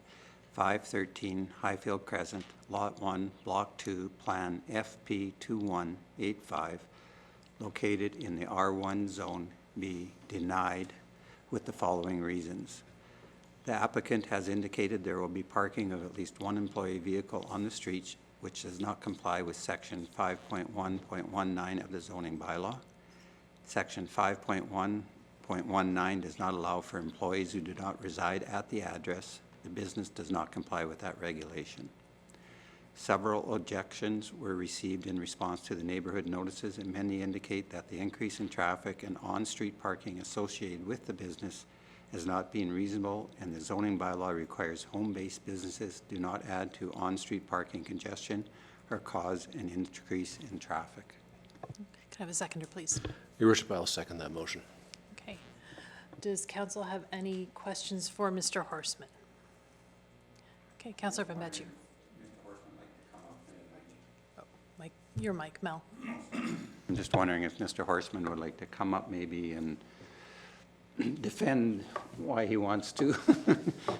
513 Highfield Crescent, Lot 1, Block 2, Plan FP2185, located in the R1 zone, be denied with the following reasons. The applicant has indicated there will be parking of at least one employee vehicle on the street, which does not comply with section 5.1.19 of the zoning bylaw. Section 5.1.19 does not allow for employees who do not reside at the address. The business does not comply with that regulation. Several objections were received in response to the neighborhood notices, and many indicate that the increase in traffic and on-street parking associated with the business has not been reasonable, and the zoning bylaw requires home-based businesses do not add to on-street parking congestion or cause an increase in traffic. Can I have a seconder, please? Your Worship, I'll second that motion. Okay. Does council have any questions for Mr. Horseman? Okay, Councillor Van Betje. Oh, Mike, your mic, Mel. I'm just wondering if Mr. Horseman would like to come up maybe and defend why he wants to,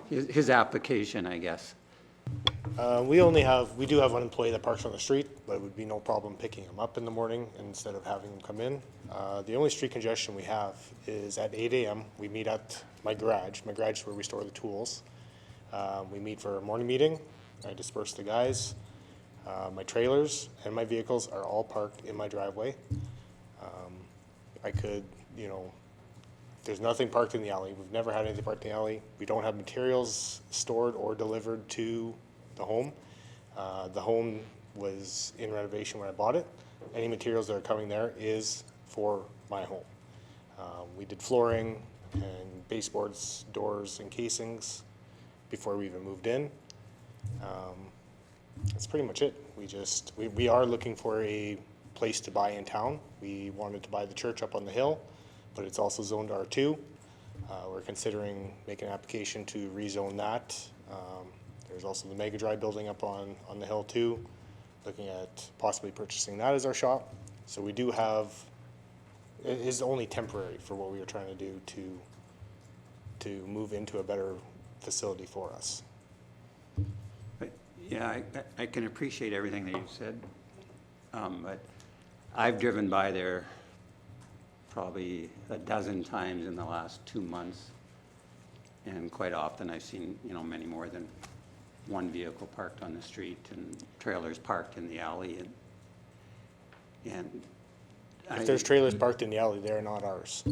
his application, I guess. We do have one employee that parks on the street, but it would be no problem picking him up in the morning instead of having him come in. The only street congestion we have is at 8 a.m. We meet at my garage. My garage is where we store the tools. We meet for a morning meeting. I disperse the guys. My trailers and my vehicles are all parked in my driveway. I could, there's nothing parked in the alley. We've never had anything parked in the alley. We don't have materials stored or delivered to the home. The home was in renovation when I bought it. Any materials that are coming there is for my home. We did flooring and baseboards, doors, and casings before we even moved in. That's pretty much it. We are looking for a place to buy in town. We wanted to buy the church up on the hill, but it's also zoned R2. We're considering making an application to rezone that. There's also the Mega Drive building up on the hill too, looking at possibly purchasing that as our shop. So we do have, it is only temporary for what we were trying to do to move into a better facility for us. But, yeah, I can appreciate everything that you said, but I've driven by there probably a dozen times in the last 2 months. And quite often I've seen, you know, many more than one vehicle parked on the street and trailers parked in the alley. And If there's trailers parked in the alley, they're not ours.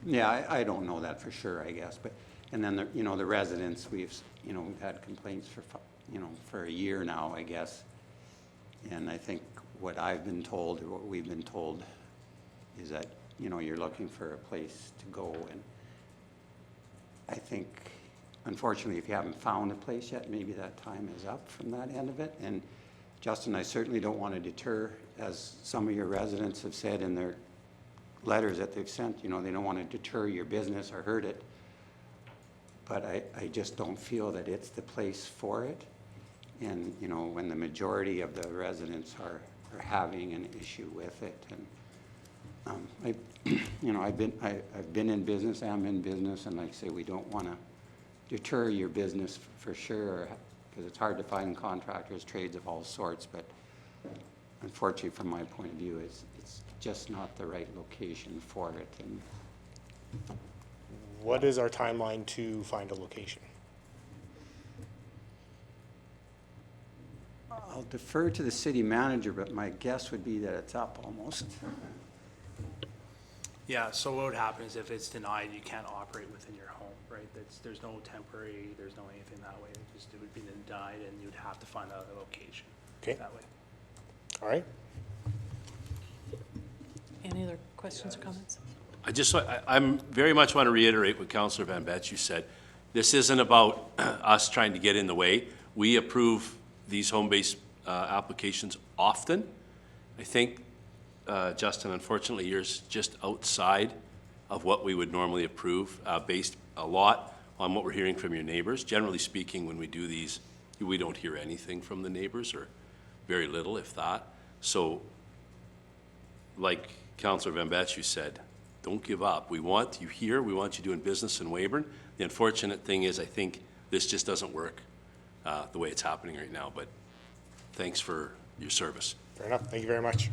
yeah, I don't know that for sure, I guess, but, and then, you know, the residents, we've had complaints for, you know, for a year now, I guess. And I think what I've been told, or what we've been told, is that, you know, you're looking for a place to go. And I think, unfortunately, if you haven't found a place yet, maybe that time is up from that end of it. And Justin, I certainly don't want to deter, as some of your residents have said in their letters that they've sent, you know, they don't want to deter your business or hurt it. But I just don't feel that it's the place for it. And, you know, when the majority of the residents are having an issue with it. And you know, I've been in business, I'm in business, and like I say, we don't want to deter your business for sure, because it's hard to find contractors, trades of all sorts, but unfortunately, from my point of view, it's just not the right location for it. And What is our timeline to find a location? I'll defer to the city manager, but my guess would be that it's up almost. Yeah, so what would happen is if it's denied, you can't operate within your home, right? There's no temporary, there's no anything that way. It would be denied and you'd have to find out a location Okay. that way. All right. Any other questions or comments? I'm very much want to reiterate what Councillor Van Betsch said. This isn't about us trying to get in the way. We approve these home-based applications often. I think, Justin, unfortunately, yours just outside of what we would normally approve, based a lot on what we're hearing from your neighbors. Generally speaking, when we do these, we don't hear anything from the neighbors, or very little, if that. So, like Councillor Van Betsch said, don't give up. We want you here. We want you doing business in Weyburn. The unfortunate thing is, I think this just doesn't work the way it's happening right now. But thanks for your service. Fair enough. Thank you very much.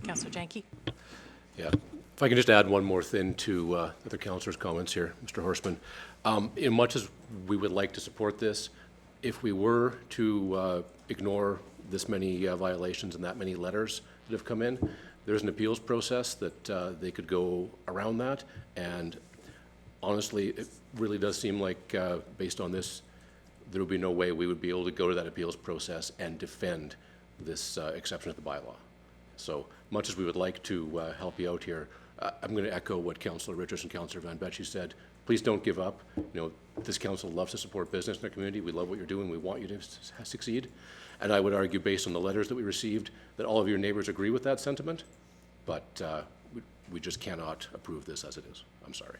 Councillor Janke? Yeah, if I can just add one more thing to other councillors' comments here, Mr. Horstman. In much as we would like to support this, if we were to ignore this many violations and that many letters that have come in, there's an appeals process that they could go around that. And honestly, it really does seem like, based on this, there would be no way we would be able to go to that appeals process and defend this exception to the bylaw. So much as we would like to help you out here, I'm going to echo what Councillor Richards and Councillor Van Betsch said. Please don't give up. You know, this council loves to support business in our community. We love what you're doing. We want you to succeed. And I would argue, based on the letters that we received, that all of your neighbors agree with that sentiment. But we just cannot approve this as it is. I'm sorry.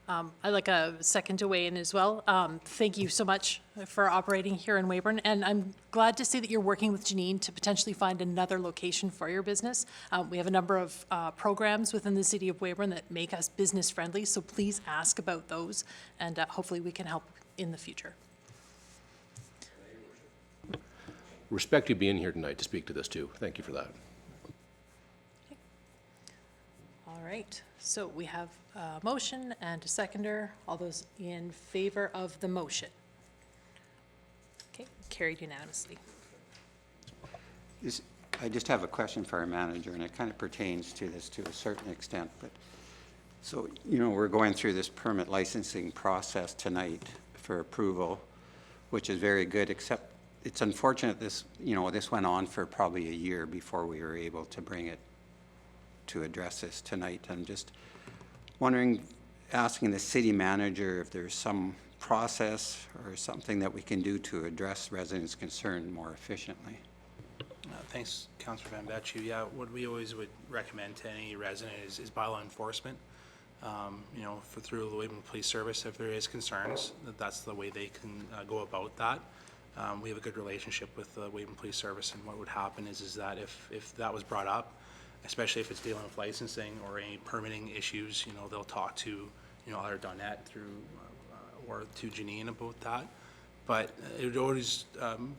I'd like a second to weigh in as well. Thank you so much for operating here in Weyburn, and I'm glad to see that you're working with Janine to potentially find another location for your business. We have a number of programs within the city of Weyburn that make us business friendly, so please ask about those, and hopefully we can help in the future. Respect you being here tonight to speak to this too. Thank you for that. All right, so we have a motion and a seconder. All those in favor of the motion? Okay, carried unanimously. I just have a question for our manager, and it kind of pertains to this to a certain extent. But so, you know, we're going through this permit licensing process tonight for approval, which is very good, except it's unfortunate this went on for probably a year before we were able to bring it to address this tonight. I'm just wondering, asking the city manager if there's some process or something that we can do to address residents' concern more efficiently. Thanks, Councillor Van Betsch. Yeah, what we always would recommend to any resident is bylaw enforcement. You know, through the Weyburn Police Service, if there is concerns, that's the way they can go about that. We have a good relationship with the Weyburn Police Service, and what would happen is that if that was brought up, especially if it's dealing with licensing or any permitting issues, you know, they'll talk to, you know, either Donette through or to Janine about that. But it would always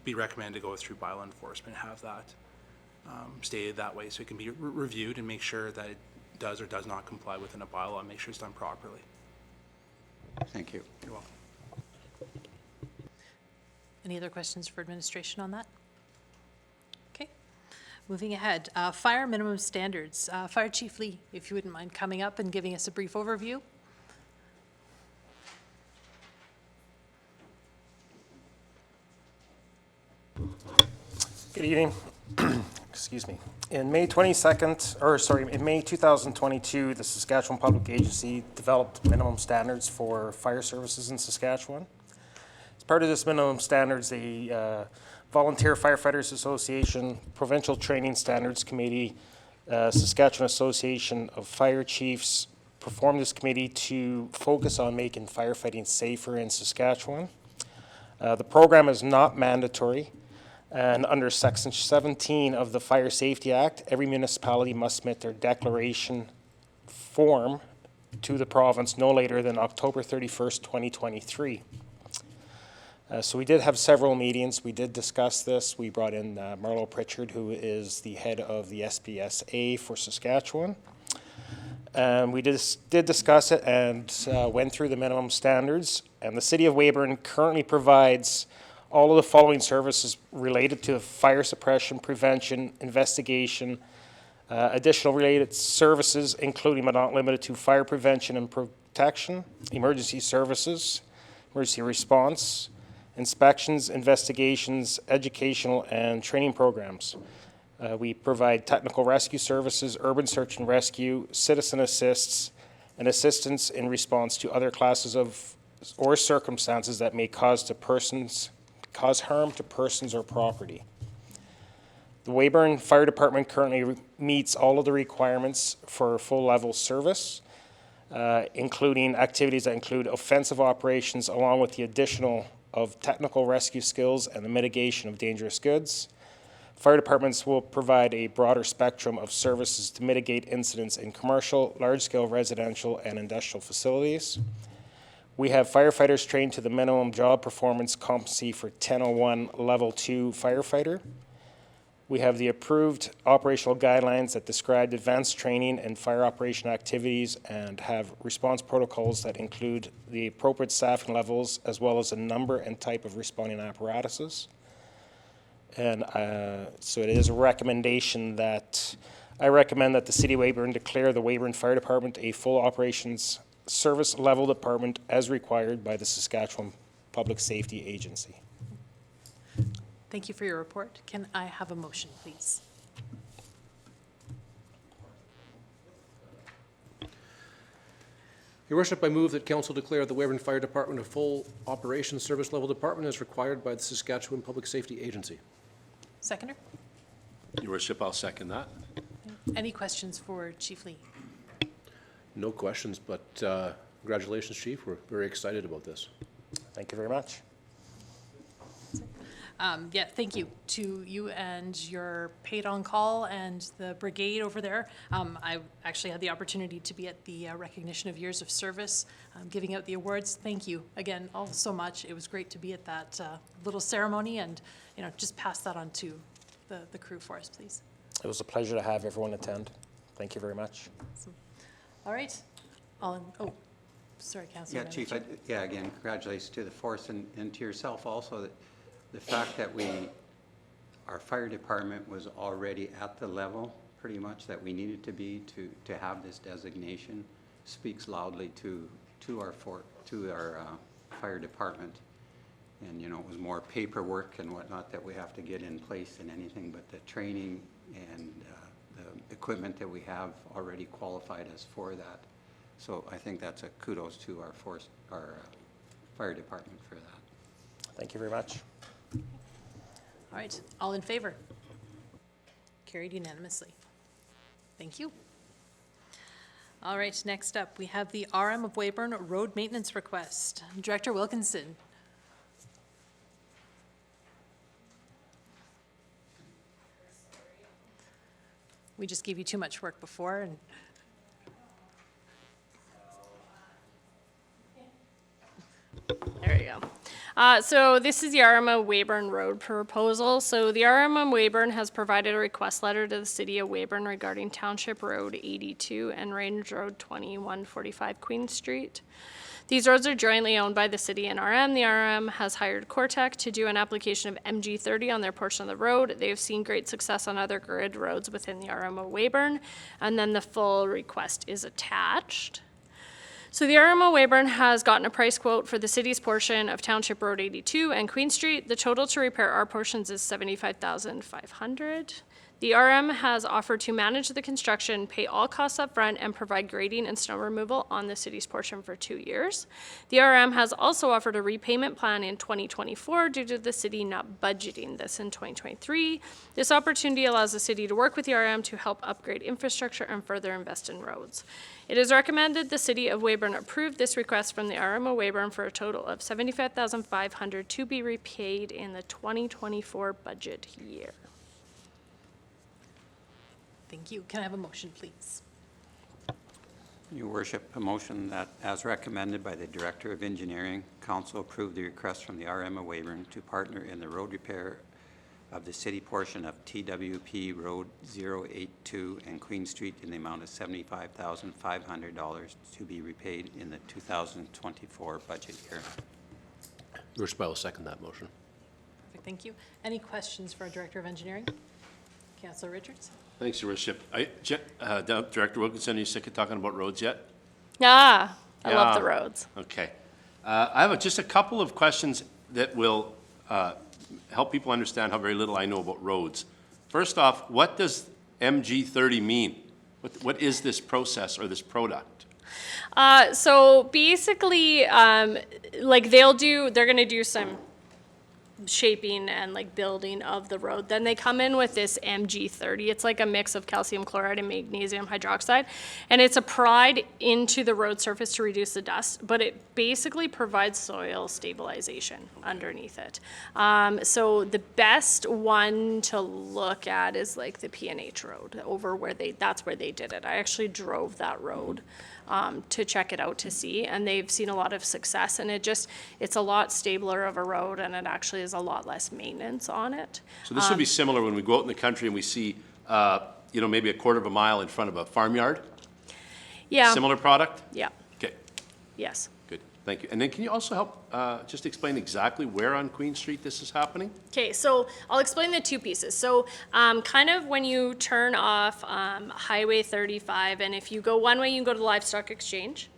be recommended to go through bylaw enforcement, have that. stated that way, so it can be reviewed and make sure that it does or does not comply within a bylaw, and make sure it's done properly. Thank you. You're welcome. Any other questions for administration on that? Okay. Moving ahead, fire minimum standards. Fire Chief Lee, if you wouldn't mind coming up and giving us a brief overview. Good evening. Excuse me. In May 2022, the Saskatchewan Public Agency developed minimum standards for fire services in Saskatchewan. As part of this minimum standards, the Volunteer Firefighters Association, Provincial Training Standards Committee, Saskatchewan Association of Fire Chiefs formed this committee to focus on making firefighting safer in Saskatchewan. The program is not mandatory. And under Section 17 of the Fire Safety Act, every municipality must submit their declaration form to the province no later than October 31st, 2023. So we did have several meetings. We did discuss this. We brought in Marlo Pritchard, who is the head of the SPSA for Saskatchewan. We did discuss it and went through the minimum standards. And the City of Weyburn currently provides all of the following services related to fire suppression, prevention, investigation, additional related services, including but not limited to fire prevention and protection, emergency services, emergency response, inspections, investigations, educational and training programs. We provide technical rescue services, urban search and rescue, citizen assists, and assistance in response to other classes of or circumstances that may cause harm to persons or property. The Weyburn Fire Department currently meets all of the requirements for full-level service, including activities that include offensive operations along with the additional of technical rescue skills and the mitigation of dangerous goods. Fire departments will provide a broader spectrum of services to mitigate incidents in commercial, large-scale residential, and industrial facilities. We have firefighters trained to the minimum job performance competency for 1001 Level 2 firefighter. We have the approved operational guidelines that describe advanced training and fire operation activities and have response protocols that include the appropriate staffing levels as well as a number and type of responding apparatuses. And so it is a recommendation that I recommend that the City of Weyburn declare the Weyburn Fire Department a full operations service level department as required by the Saskatchewan Public Safety Agency. Thank you for your report. Can I have a motion, please? Your Worship, I move that Council declare the Weyburn Fire Department a full operations service level department as required by the Saskatchewan Public Safety Agency. Seconder? Your Worship, I'll second that. Any questions for Chief Lee? No questions, but congratulations, Chief. We're very excited about this. Thank you very much. Yeah, thank you to you and your paid on call and the brigade over there. I actually had the opportunity to be at the recognition of years of service, giving out the awards. Thank you again all so much. It was great to be at that little ceremony and, you know, just pass that on to the crew for us, please. It was a pleasure to have everyone attend. Thank you very much. Awesome. All right. Oh, sorry, Councilor. Yeah, Chief, again, congratulations to the force and to yourself also. The fact that our fire department was already at the level pretty much that we needed to be to have this designation speaks loudly to our fire department. And, you know, it was more paperwork and whatnot that we have to get in place than anything, but the training and the equipment that we have already qualified us for that. So I think that's a kudos to our fire department for that. Thank you very much. All right, all in favor? Carried unanimously. Thank you. All right, next up, we have the RM of Weyburn road maintenance request. Director Wilkinson. We just gave you too much work before and there you go. So this is the RMO Weyburn Road proposal. So the RMO Weyburn has provided a request letter to the city of Weyburn regarding Township Road 82 and Range Road 2145 Queen Street. These roads are jointly owned by the city and RM. The RM has hired Cortec to do an application of MG30 on their portion of the road. They have seen great success on other grid roads within the RMO Weyburn, and then the full request is attached. So the RMO Weyburn has gotten a price quote for the city's portion of Township Road 82 and Queen Street. The total to repair our portions is $75,500. The RM has offered to manage the construction, pay all costs up front, and provide grading and snow removal on the city's portion for 2 years. The RM has also offered a repayment plan in 2024 due to the city not budgeting this in 2023. This opportunity allows the city to work with the RM to help upgrade infrastructure and further invest in roads. It is recommended the city of Weyburn approve this request from the RMO Weyburn for a total of $75,500 to be repaid in the 2024 budget year. Thank you. Can I have a motion, please? Your worship, a motion that, as recommended by the Director of Engineering, Council approve the request from the RM of Weyburn to partner in the road repair of the city portion of TWP Road 082 and Queen Street in the amount of $75,500 to be repaid in the 2024 budget year. Your worship, I will second that motion. Perfect, thank you. Any questions for our Director of Engineering? Councillor Richards? Thanks, Your Worship. Director Wilkinson, are you sick of talking about roads yet? I love the Yeah. roads. Okay. I have just a couple of questions that will help people understand how very little I know about roads. First off, what does MG30 mean? What is this process or this product? So basically, like they're gonna do some shaping and like building of the road. Then they come in with this MG30. It's like a mix of calcium chloride and magnesium hydroxide. And it's applied into the road surface to reduce the dust, but it basically provides soil stabilization underneath it. So the best one to look at is like the P&H road over where that's where they did it. I actually drove that road to check it out to see, and they've seen a lot of success, and it's a lot stabler of a road, and it actually is a lot less maintenance on it. So this would be similar when we go out in the country and we see, maybe a quarter of a mile in front of a farmyard? Yeah. Similar product? Yeah, Okay, yes. good. Thank you. And then can you also help just explain exactly where on Queen Street this is happening? Okay, so I'll explain the two pieces. So kind of when you turn off Highway 35, and if you go one way, you can go to the Livestock Exchange,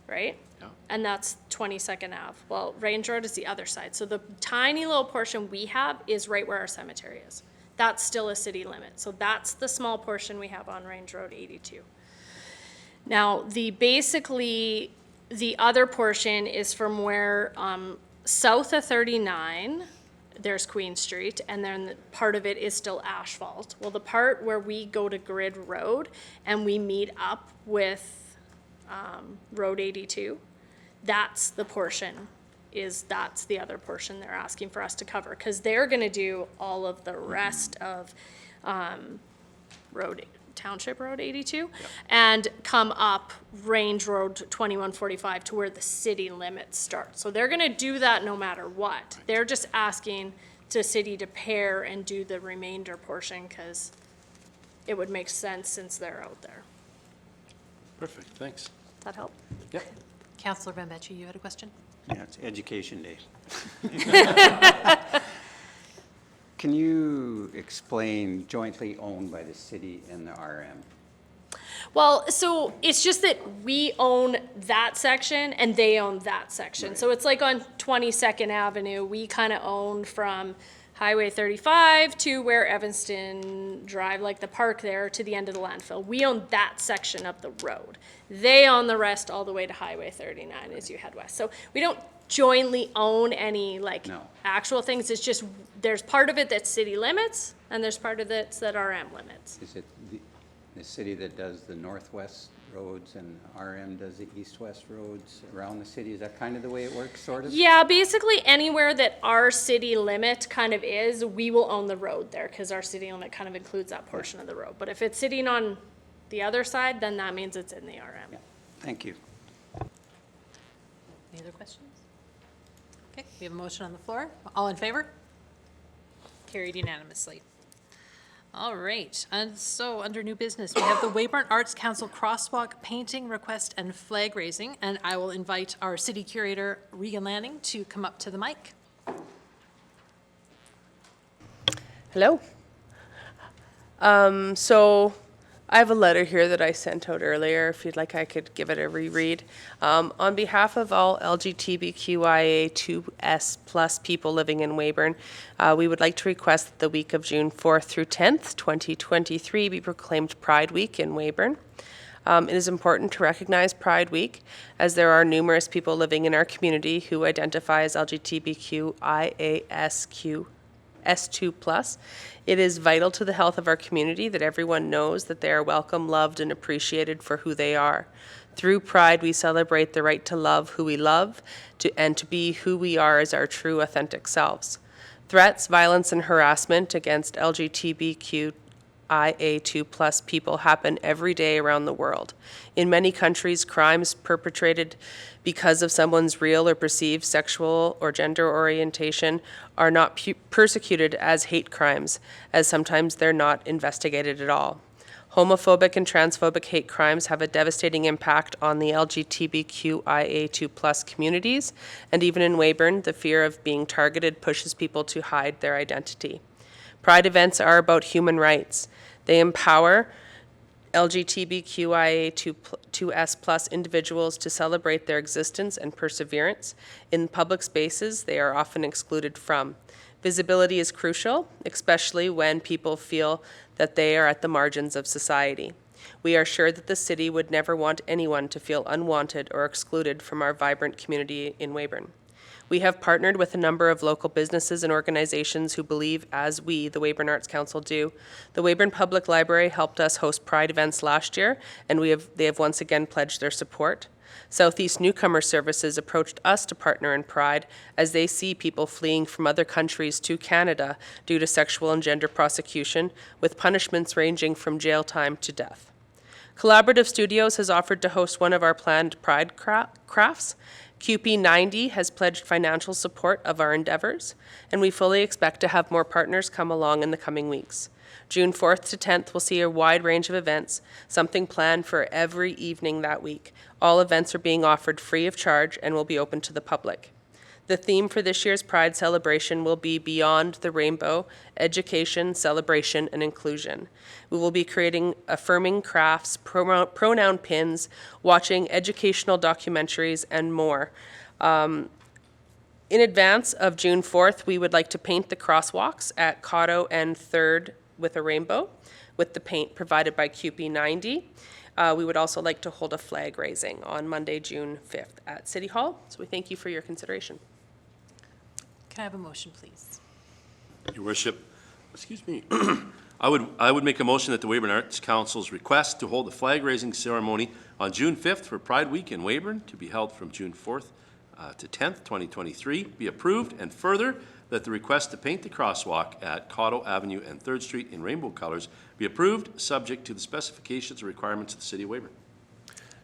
right? Yeah. And that's 22nd Ave. Well, Range Road is the other side. So the tiny little portion we have is right where our cemetery is. That's still a city limit. So that's the small portion we have on Range Road 82. Now, the other portion is from where south of 39, there's Queen Street, and then part of it is still asphalt. Well, the part where we go to Grid Road and we meet up with Road 82, that's the portion, that's the other portion they're asking for us to cover, because they're gonna do all of the rest of Township Road 82, and come up Range Road 2145 to where the city limits start. So they're gonna do that no matter what. They're just asking the city to pair and do the remainder portion, because it would make sense since they're out there. Perfect, thanks. Does that help? Yep. Councillor Bambechi, you had a question? Yeah, it's Education Day. Can you explain jointly owned by the city and the RM? Well, so it's just that we own that section and they own that section. So it's like on 22nd Avenue, we kind of own from Highway 35 to where Evanston Drive, like the park there, to the end of the landfill. We own that section of the road. They own the rest all the way to Highway 39 as you head west. So we don't jointly own any actual things. It's just there's part of it that's city limits and there's part of it that RM limits. Is it the city that does the northwest roads and RM does the east-west roads around the city? Is that kind of the way it works, sort of? Yeah, basically anywhere that our city limit kind of is, we will own the road there because our city limit kind of includes that portion of the road. But if it's sitting on the other side, then that means it's in the RM. Yeah. Thank you. Any other questions? Okay, we have a motion on the floor. All in favor? Carried unanimously. All right, and so under new business, we have the Weyburn Arts Council crosswalk painting request and flag raising, and I will invite our city curator, Regan Lanning, to come up to the mic. Hello. So I have a letter here that I sent out earlier. If you'd like, I could give it a reread. On behalf of all LGBTQIA2S+ people living in Weyburn, we would like to request that the week of June 4th through 10th, 2023 be proclaimed Pride Week in Weyburn. It is important to recognize Pride Week as there are numerous people living in our community who identify as LGBTQIAS2+. It is vital to the health of our community that everyone knows that they are welcome, loved, and appreciated for who they are. Through Pride, we celebrate the right to love who we love and to be who we are as our true, authentic selves. Threats, violence, and harassment against LGBTQIA2+ people happen every day around the world. In many countries, crimes perpetrated because of someone's real or perceived sexual or gender orientation are not persecuted as hate crimes, as sometimes they're not investigated at all. Homophobic and transphobic hate crimes have a devastating impact on the LGBTQIA2+ communities, and even in Weyburn, the fear of being targeted pushes people to hide their identity. Pride events are about human rights. They empower LGBTQIA2S+ individuals to celebrate their existence and perseverance. In public spaces, they are often excluded from. Visibility is crucial, especially when people feel that they are at the margins of society. We are sure that the city would never want anyone to feel unwanted or excluded from our vibrant community in Weyburn. We have partnered with a number of local businesses and organizations who believe, as we, the Weyburn Arts Council, do. The Weyburn Public Library helped us host Pride events last year, and they have once again pledged their support. Southeast Newcomer Services approached us to partner in Pride as they see people fleeing from other countries to Canada due to sexual and gender prosecution, with punishments ranging from jail time to death. Collaborative Studios has offered to host one of our planned Pride crafts. QP90 has pledged financial support of our endeavors, and we fully expect to have more partners come along in the coming weeks. June 4th to 10th will see a wide range of events, something planned for every evening that week. All events are being offered free of charge and will be open to the public. The theme for this year's Pride celebration will be Beyond the Rainbow: Education, Celebration, and Inclusion. We will be creating affirming crafts, pronoun pins, watching educational documentaries, and more. In advance of June 4th, we would like to paint the crosswalks at Cotto and 3rd with a rainbow, with the paint provided by QP90. We would also like to hold a flag raising on Monday, June 5th at City Hall. So we thank you for your consideration. Can I have a motion, please? Your Worship, excuse me. I would make a motion that the Weyburn Arts Council's request to hold a flag-raising ceremony on June 5th for Pride Week in Weyburn, to be held from June 4th to 10th, 2023, be approved, and further, that the request to paint the crosswalk at Cotto Avenue and 3rd Street in rainbow colors be approved, subject to the specifications and requirements of the City of Weyburn.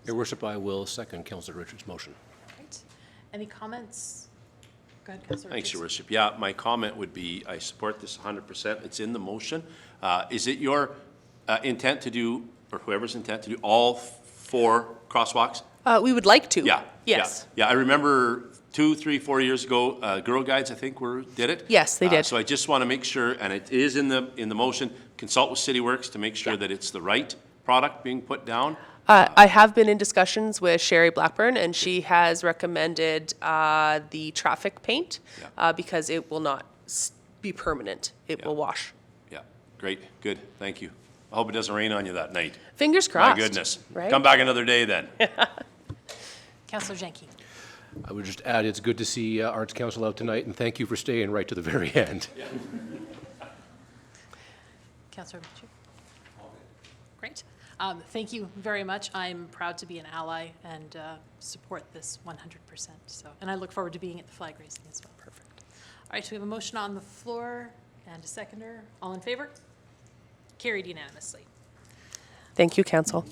Your Worship, I will second Councillor Richards' motion. Right. Any comments? Go ahead, Councillor Thanks, Your Richards. Worship. Yeah, my comment would be, I support this 100%. It's in the motion. Is it your intent to do, or whoever's intent to do all 4 crosswalks? We would like to. Yeah. Yes. Yeah, I remember 2, 3, 4 years ago, Girl Guides, I think, did it. Yes, they did. So I just want to make sure, and it is in the motion, consult with City Works to make sure that it's the right product being put down. I have been in discussions with Sherry Blackburn, and she has recommended the traffic paint because it will not be permanent. It will wash. Yeah, great, good, thank you. I hope it doesn't rain on you that night. Fingers crossed. My goodness. Right? Come back another day then. Councillor Jenke. I would just add, it's good to see Arts Council out tonight, and thank you for staying right to the very end. Councillor Mitchell. Great. Thank you very much. I'm proud to be an ally and support this 100%. So, and I look forward to being at the flag raising as well. Perfect. All right, so we have a motion on the floor and a seconder. All in favor? Carried unanimously. Thank you, Council.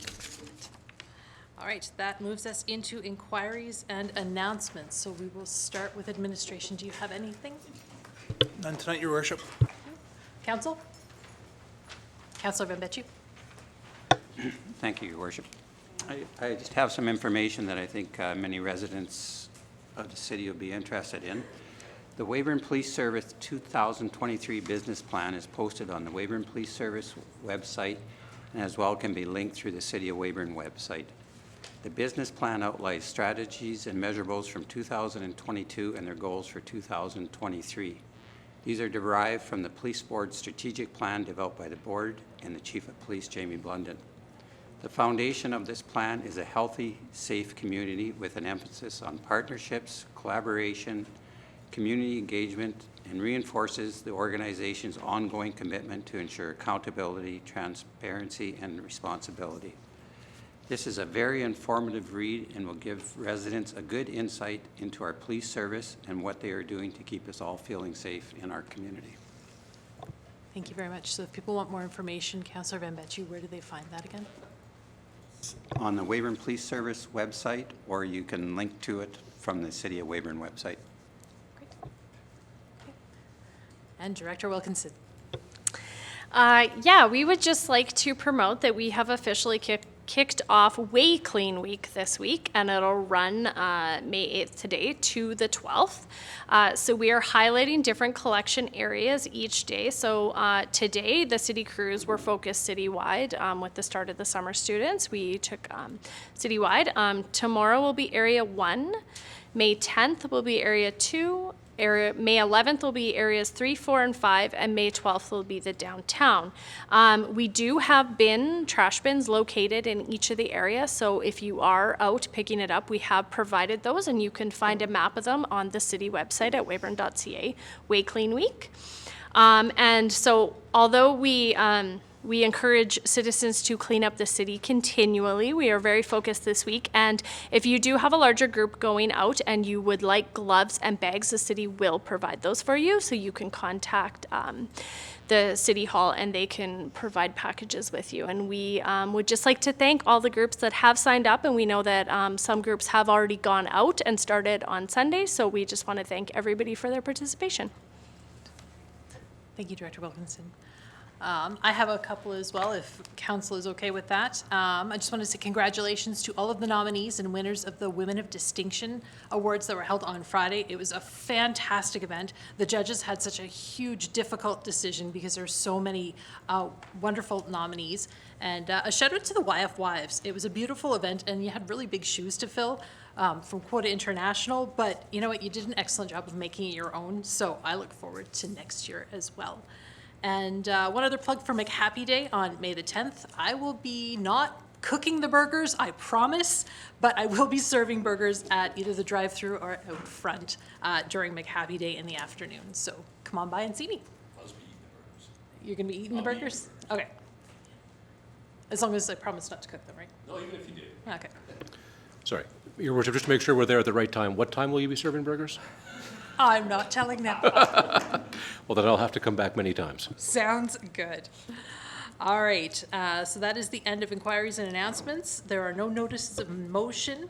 All right, that moves us into inquiries and announcements. So we will start with administration. Do you have anything? None tonight, Your Worship. Council? Councillor Van Betju? Thank you, Your Worship. I just have some information that I think many residents of the city will be interested in. The Weyburn Police Service 2023 business plan is posted on the Weyburn Police Service website, and as well can be linked through the City of Weyburn website. The business plan outlines strategies and measurables from 2022 and their goals for 2023. These are derived from the Police Board's strategic plan developed by the Board and the Chief of Police, Jamie Blunden. The foundation of this plan is a healthy, safe community with an emphasis on partnerships, collaboration, community engagement, and reinforces the organization's ongoing commitment to ensure accountability, transparency, and responsibility. This is a very informative read and will give residents a good insight into our police service and what they are doing to keep us all feeling safe in our community. Thank you very much. So if people want more information, Councillor Van Betju, where do they find that again? On the Weyburn Police Service website, or you can link to it from the City of Weyburn website. Great. Okay. And Director Wilkinson. Yeah, we would just like to promote that we have officially kicked off Way Clean Week this week, and it'll run May 8th today to the 12th. So we are highlighting different collection areas each day. So today, the city crews were focused citywide with the start of the summer students. We took citywide. Tomorrow will be Area 1. May 10th will be Area 2. May 11th will be areas 3, 4, and 5, and May 12th will be the downtown. We do have trash bins located in each of the areas, so if you are out picking it up, we have provided those, and you can find a map of them on the city website at weyburn.ca, Way Clean Week. And so although we encourage citizens to clean up the city continually. We are very focused this week, and if you do have a larger group going out and you would like gloves and bags, the city will provide those for you, so you can contact the City Hall and they can provide packages with you. And we would just like to thank all the groups that have signed up, and we know that some groups have already gone out and started on Sunday, so we just want to thank everybody for their participation. Thank you, Director Wilkinson. I have a couple as well, if council is okay with that. I just want to say congratulations to all of the nominees and winners of the Women of Distinction Awards that were held on Friday. It was a fantastic event. The judges had such a huge, difficult decision because there's so many wonderful nominees. And a shout out to the YF Wives. It was a beautiful event, and you had really big shoes to fill from Quota International, but you know what? You did an excellent job of making it your own, so I look forward to next year as well. And one other plug for McHappy Day on May the 10th. I will be not cooking the burgers, I promise, but I will be serving burgers at either the drive-thru or out front during McHappy Day in the afternoon. So come on by and see me. I'll just be eating the burgers. You're going to be eating the burgers? Okay. As long as I promise not to cook them, right? No, even if you do. Okay. Sorry. Your Worship, just to make sure we're there at the right time, what time will you be serving burgers? I'm not telling them. Well, then I'll have to come back many times. Sounds good. All right, so that is the end of inquiries and announcements. There are no notices of motion.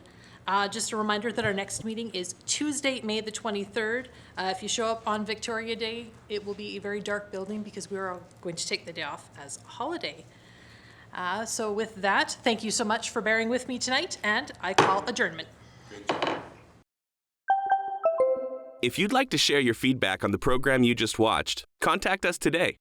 Just a reminder that our next meeting is Tuesday, May the 23rd. If you show up on Victoria Day, it will be a very dark building because we are going to take the day off as a holiday. So with that, thank you so much for bearing with me tonight, and I call adjournment. Great job. If you'd like to share your feedback on the program you just watched, contact us today